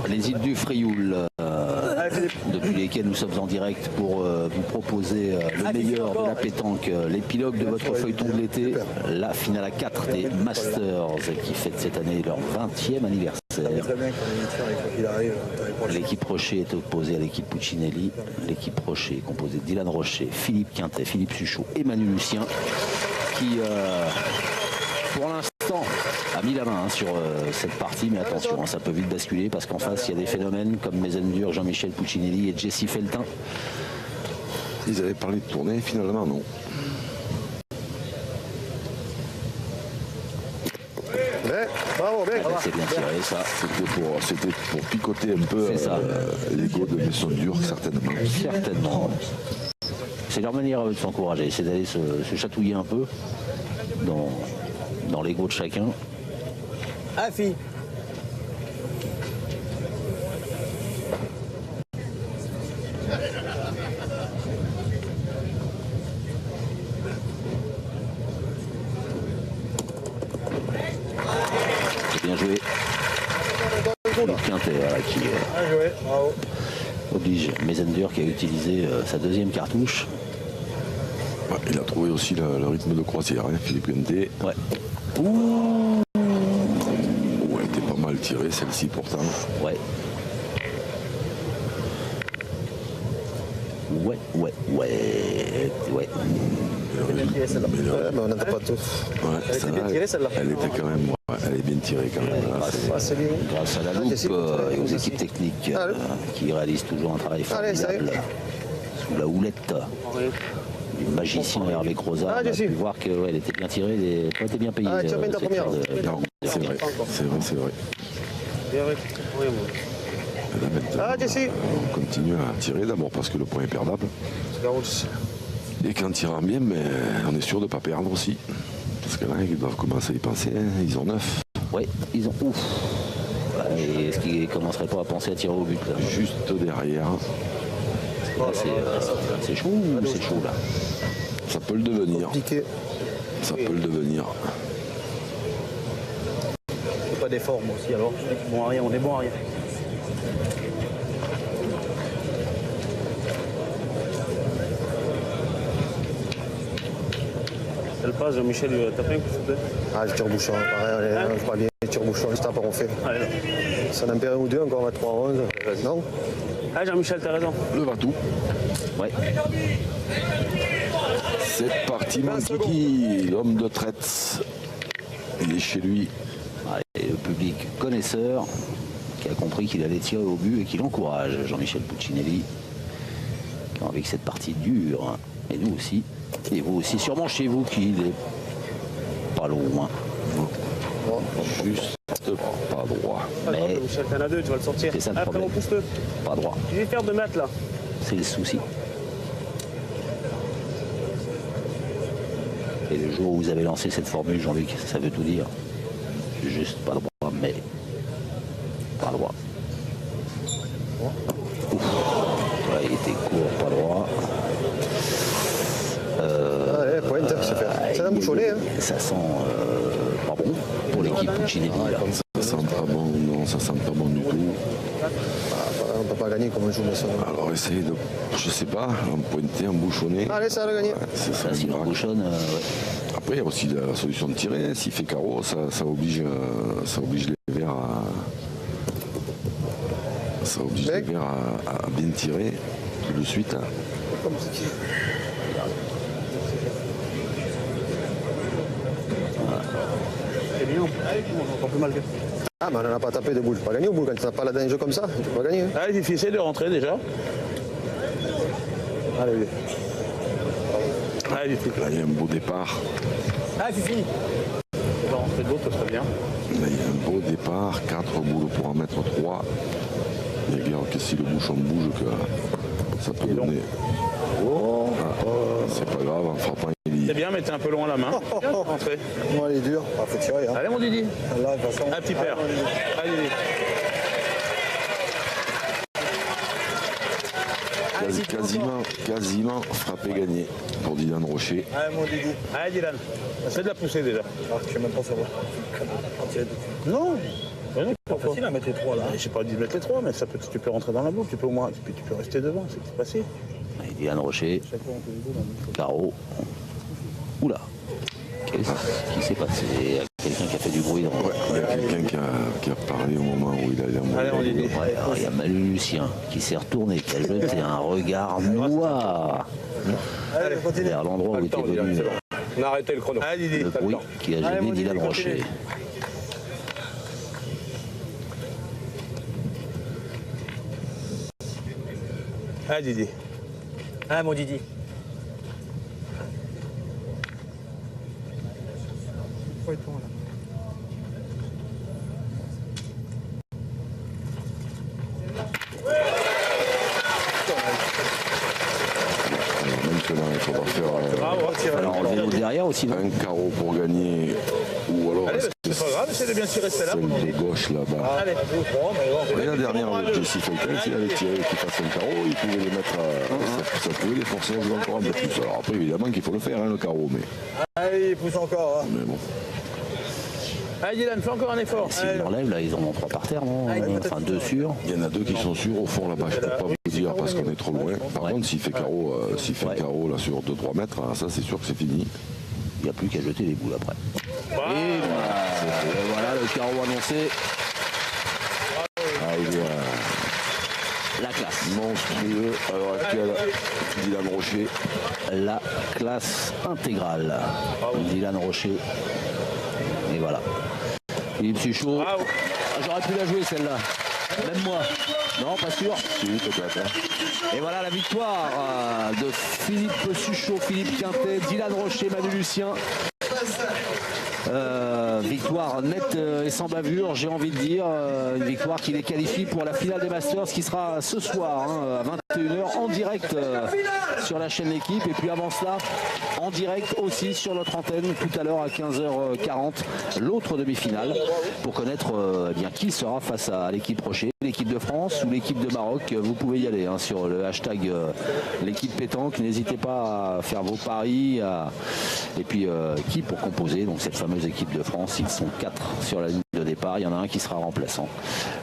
Les îles du Frioul, depuis lesquelles nous sommes en direct pour vous proposer le meilleur de la pétanque, l'épilogue de votre feuilleton de l'été, la finale à 4 des Masters qui fête cette année leur 20e anniversaire. L'équipe Rocher est opposée à l'équipe Puccinelli. L'équipe Rocher est composée de Dylan Rocher, Philippe Quintet, Philippe Suchot et Manu Lucien qui pour l'instant a mis la main sur cette partie, mais attention, hein, ça peut vite basculer parce qu'en face il y a des phénomènes comme Mesendur, Jean-Michel Puccinelli et Jesse Feltin. Ils avaient parlé de tournée, finalement non. Bravo, bien. C'est bien tiré ça. C'était pour picoter un peu l'ego de Mesendur, certainement. Certainement. C'est leur manière de s'encourager, c'est d'aller se chatouiller un peu dans l'ego de chacun. Ah, fille. C'est bien joué. Quintet qui oblige Mesendur qui a utilisé sa 2e cartouche. Ouais, il a trouvé aussi le rythme de croisière, hein, Philippe Ganté. Ouais. Elle était pas mal tirée celle-ci pourtant. Ouais. Ouais. Mais on n'entend pas tout. Ouais, Elle était bien tirée, celle-là. Elle était quand même, elle est bien tirée quand même. Là, Grâce à la loupe et aux équipes techniques qui réalisent toujours un travail formidable sous la houlette du magicien Hervé Croza. On a pu voir qu'elle était bien tirée, elle était bien payée. Tire bien ta première. C'est vrai, c'est vrai. On continue à tirer d'abord parce que le point est perdable. Et qu'en tirant bien, mais on est sûr de ne pas perdre aussi. Parce que là, ils doivent commencer à y penser, hein. Ils ont 9. Oui, ils ont ouf. Et est-ce qu'ils ne commenceraient pas à penser à tirer au but là? Juste derrière. Là, c'est chaud ou c'est chaud là? Ça peut le devenir. Ça peut le devenir. C'est pas d'effort moi aussi alors. Je dis que bon à rien, on est bon à rien. Elle passe, Jean-Michel, t'as pris un coup de Ah, je tire bouchon, pareil, on est pas bien, tire bouchon, juste après on fait. Ça en perd un ou deux, encore on va 3-11. Non? Ah, Jean-Michel, t'as raison. Le va-tout. Ouais. C'est parti, Mankiki, l'homme de traite. Il est chez lui. Et le public connaisseur qui a compris qu'il allait tirer au but et qui l'encourage, Jean-Michel Puccinelli, qui a envie que cette partie dure. Et nous aussi. Et vous aussi, sûrement chez vous qu'il est pas loin. Juste pas droit. Mais Michel, t'en as deux, tu vas le sortir. c'est ça le Après, problème. repousse-le. Pas droit. Tu vas faire 2 mètres là. C'est le souci. Et le jour où vous avez lancé cette formule, Jean-Luc, ça veut tout dire. Juste pas droit, mais pas droit. Ouf. Ouais, il était court, pas droit. Allez, pointe, c'est fait. Ça a bouchonné, hein. Ça sent pas bon pour l'équipe Puccinelli. Ça sent pas bon, non, ça sent pas bon du tout. On ne peut pas gagner comme on joue, mais ça. Alors essayez de, je sais pas, en pointer, en bouchonner. Allez, ça va gagner. Ouais, c'est ça, Si l'on miracle. bouchonne, ouais. Après, il y a aussi la solution de tirer. S'il fait carreau, ça oblige les verts à. Ça oblige les verts à bien tirer tout de suite. Hein. C'est bien. On entend plus mal. Ah, mais on n'en a pas tapé de boule. Tu peux pas gagner au boule quand tu n'as pas la danger comme ça. Tu peux pas gagner. Allez, Fifi, essaie de rentrer déjà. Allez, allez, Fifi. Là, il y a un beau départ. Ah, Fifi. On va rentrer de l'autre, ça serait bien. Là, il y a un beau départ. 4 boules pour en mettre 3. Il y a guère que si le bouchon bouge que ça peut donner. C'est pas grave, en frappant, il C'est bien, mais t'es un peu loin la main. Viens, rentrer. Moi, elle est dure. Il faut tirer. Hein. Allez, mon Didi. Là, de toute façon. Un petit père. Allez, Didi. quasiment frappé gagné pour Dylan Rocher. Allez, mon Didi. Allez, Dylan. Essaie de la pousser déjà. Alors, je sais même pas savoir. Non. C'est facile à mettre les 3 là. Je sais pas dit de mettre les 3, mais ça peut, tu peux rentrer dans la boucle, tu peux au moins, tu peux rester devant, c'est passé. Et Dylan Rocher, carreau. Oula. Qu'est-ce qui s'est passé? Quelqu'un qui a fait du bruit dans Il y a quelqu'un qui a parlé au moment où il allait en Allez, on dit. Ouais, alors, il y a Manu Lucien qui s'est retourné, qui a jeté un regard noir Allez, continue. vers l'endroit où était venu On a arrêté le chrono. Allez, Didi. le bruit qui a gêné Dylan Rocher. Allez, Didi. Ah, mon Didi. Maintenant, il faudra faire Alors enlevez-nous derrière aussi, non? un carreau pour gagner. Ou alors Allez, c'est pas grave, essaie de bien tirer celle-là. celle de gauche là-bas. Allez. Et la dernière avec Jesse Falcon, s'il avait tiré qu'il fasse un carreau, il pouvait les mettre ça pouvait les forcer à jouer encore un peu plus. Alors après, évidemment qu'il faut le faire, hein, le carreau, mais Allez, il pousse encore. Hein. bon. Allez, Dylan, fais encore un effort. S'ils l'enlèvent, là, ils en ont 3 par terre, non? Enfin, 2 sûrs. Il y en a 2 qui sont sûrs au fond là-bas, je ne peux pas vous dire parce qu'on est trop loin. Par contre, s'il fait carreau, un carreau là sur 2-3 mètres, ça c'est sûr que c'est fini. Il n'y a plus qu'à jeter les boules après. Et voilà le carreau annoncé. Ah, il est La classe. monstrueux à l'heure actuelle, Dylan Rocher. La classe intégrale. Dylan Rocher. Et voilà. Philippe Suchot. J'aurais pu la jouer celle-là. Même moi. Non, pas sûr. Si, peut-être. Et voilà la victoire de Philippe Suchot, Philippe Quintet, Dylan Rocher, Manu Lucien. Victoire nette et sans bavure, j'ai envie de dire. Une victoire qui les qualifie pour la finale des Masters qui sera ce soir à 21h en direct sur la chaîne L'équipe. Et puis avant cela, en direct aussi sur notre antenne tout à l'heure à 15h40, l'autre demi-finale pour connaître eh bien, qui sera face à l'équipe Rocher, l'équipe de France ou l'équipe de Maroc. Vous pouvez y aller sur le hashtag l'équipe pétanque. N'hésitez pas à faire vos paris et puis qui pour composer donc cette fameuse équipe de France. Ils sont 4 sur la ligne de départ, il y en a un qui sera remplaçant.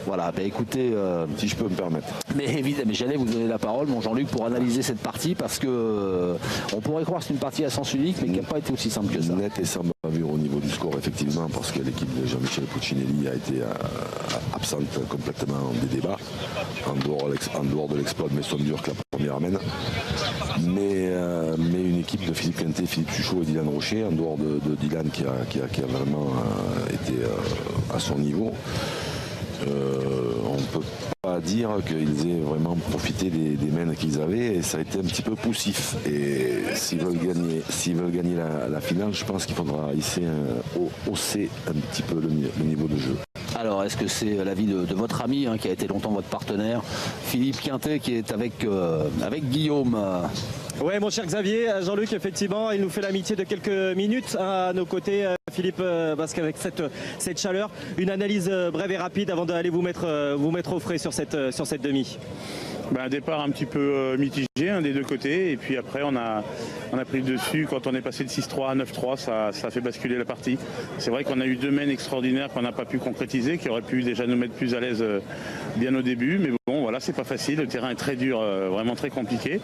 Voilà, écoutez, si je peux me permettre. Mais évidemment, j'allais vous donner la parole, mon Jean-Luc, pour analyser cette partie parce que on pourrait croire que c'est une partie à sens unique, mais qui n'a pas été aussi simple que ça. Net et sans bavure au niveau du score, effectivement, parce que l'équipe de Jean-Michel Puccinelli a été absente complètement des débats, en dehors de l'exploit de Messon-Dur que la première amène. Mais une équipe de Philippe Quintet, Philippe Suchot et Dylan Rocher, en dehors de Dylan qui a vraiment été à son niveau. On ne peut pas dire qu'ils aient vraiment profité des mains qu'ils avaient et ça a été un petit peu poussif. Et s'ils veulent gagner la finale, je pense qu'il faudra hausser un petit peu le niveau de jeu. Alors, est-ce que c'est l'avis de votre ami qui a été longtemps votre partenaire, Philippe Quintet, qui est avec Guillaume? Ouais, mon cher Xavier, Jean-Luc, effectivement, il nous fait l'amitié de quelques minutes à nos côtés, Philippe, parce qu'avec cette chaleur, une analyse brève et rapide avant d'aller vous mettre au frais sur cette demi. Un départ un petit peu mitigé des deux côtés et puis après on a pris le dessus. Quand on est passé de 6-3 à 9-3, ça a fait basculer la partie. C'est vrai qu'on a eu deux mains extraordinaires qu'on n'a pas pu concrétiser, qui auraient pu déjà nous mettre plus à l'aise bien au début, mais bon voilà, c'est pas facile, le terrain est très dur, vraiment très compliqué.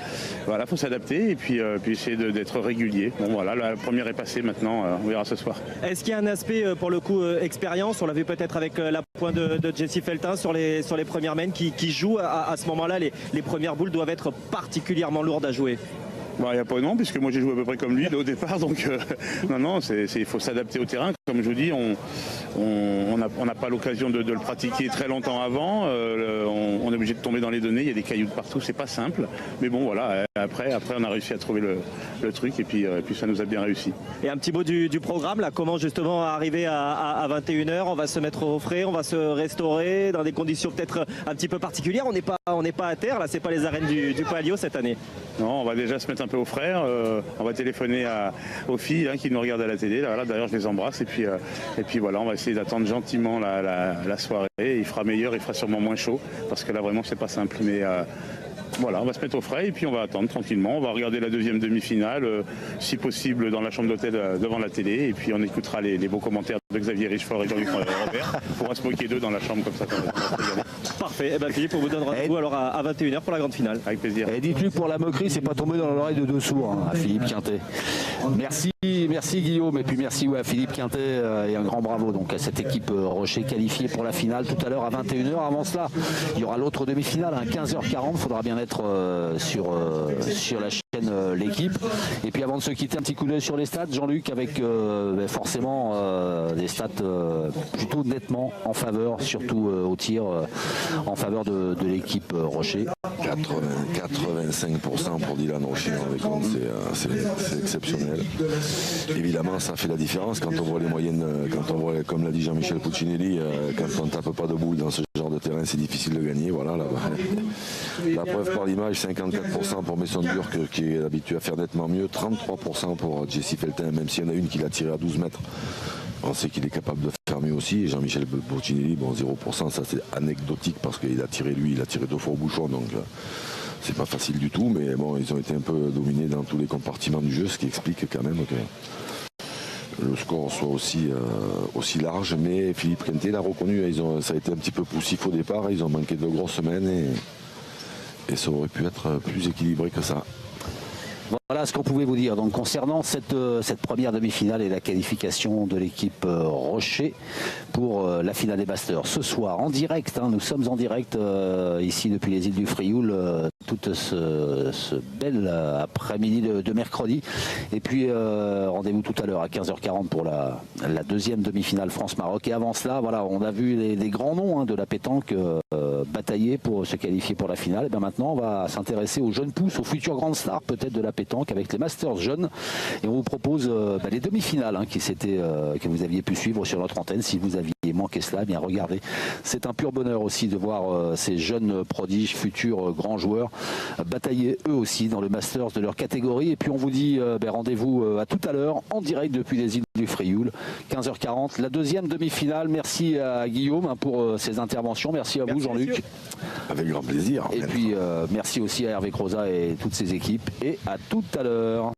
Voilà, faut s'adapter et puis essayer d'être régulier. Bon voilà, la première est passée, maintenant on verra ce soir. Est-ce qu'il y a un aspect pour le coup expérience, on l'a vu peut-être avec la pointe de Jesse Feltin sur les premières mains qui joue à ce moment-là, les premières boules doivent être particulièrement lourdes à jouer? Il n'y a pas non, puisque moi j'ai joué à peu près comme lui au départ, donc non, il faut s'adapter au terrain. Comme je vous dis, on n'a pas l'occasion de le pratiquer très longtemps avant. On est obligé de tomber dans les données, il y a des cailloux de partout, c'est pas simple. Mais bon voilà, après on a réussi à trouver le truc et puis ça nous a bien réussi. Et un petit mot du programme, là, comment justement arriver à 21h, on va se mettre au frais, on va se restaurer dans des conditions peut-être un petit peu particulières. On n'est pas à terre, là, c'est pas les arènes du Palio cette année. Non, on va déjà se mettre un peu aux frères, on va téléphoner aux filles qui nous regardent à la télé, là, d'ailleurs je les embrasse et puis voilà, on va essayer d'attendre gentiment la soirée, il fera meilleur, il fera sûrement moins chaud parce que là vraiment c'est pas simple, mais voilà, on va se mettre au frais et puis on va attendre tranquillement, on va regarder la deuxième demi-finale, si possible dans la chambre d'hôtel devant la télé et puis on écoutera les beaux commentaires de Xavier Richefort et Jean-Luc Robert pour se moquer d'eux dans la chambre comme ça. Parfait, Philippe, on vous donne rendez-vous alors à 21h pour la grande finale. Avec plaisir. Et dites-lui pour la moquerie, c'est pas tombé dans l'oreille de deux sourds à Philippe Quintet. Merci Guillaume et puis merci à Philippe Quintet et un grand bravo donc à cette équipe Rocher qualifiée pour la finale tout à l'heure à 21h. Avant cela, il y aura l'autre demi-finale à 15h40, il faudra bien être sur la chaîne L'équipe. Et puis avant de se quitter, un petit coup d'œil sur les stats, Jean-Luc, avec forcément des stats plutôt nettement en faveur, surtout au tir, en faveur de l'équipe Rocher. 85% pour Dylan Rocher avec nous, c'est exceptionnel. Évidemment, ça fait la différence quand on voit les moyennes, quand on voit, comme l'a dit Jean-Michel Puccinelli, quand on ne tape pas de boule dans ce genre de terrain, c'est difficile de gagner. Voilà, la preuve par l'image, 54% pour Messon-Dur qui est habitué à faire nettement mieux, 33% pour Jesse Feltin, même s'il y en a une qui l'a tiré à 12 mètres. On sait qu'il est capable de faire mieux aussi. Et Jean-Michel Puccinelli, 0%, ça c'est anecdotique parce qu'il a tiré 2 fois au bouchon, donc c'est pas facile du tout. Mais bon, ils ont été un peu dominés dans tous les compartiments du jeu, ce qui explique quand même que le score soit aussi large. Mais Philippe Quintet l'a reconnu, ça a été un petit peu poussif au départ, ils ont manqué de grosses semaines et ça aurait pu être plus équilibré que ça. Voilà ce qu'on pouvait vous dire. Donc concernant cette première demi-finale et la qualification de l'équipe Rocher pour la finale des Masters. Ce soir en direct, nous sommes en direct ici depuis les îles du Frioul, toute ce bel après-midi de mercredi. Et puis rendez-vous tout à l'heure à 15h40 pour la deuxième demi-finale France-Maroc. Et avant cela, voilà, on a vu les grands noms de la pétanque batailler pour se qualifier pour la finale. Et bien maintenant, on va s'intéresser aux jeunes pousses, aux futures grandes stars peut-être de la pétanque avec les Masters jeunes. Et on vous propose les demi-finales que vous aviez pu suivre sur notre antenne. Si vous aviez manqué cela, eh bien regardez. C'est un pur bonheur aussi de voir ces jeunes prodiges, futurs grands joueurs batailler eux aussi dans le Masters de leur catégorie. Et puis on vous dit rendez-vous à tout à l'heure en direct depuis les îles du Frioul, 15h40, la deuxième demi-finale. Merci à Guillaume pour ses interventions. Merci à vous Jean-Luc. Avec grand plaisir. Et puis merci aussi à Hervé Crozat et toutes ses équipes. Et à tout à l'heure.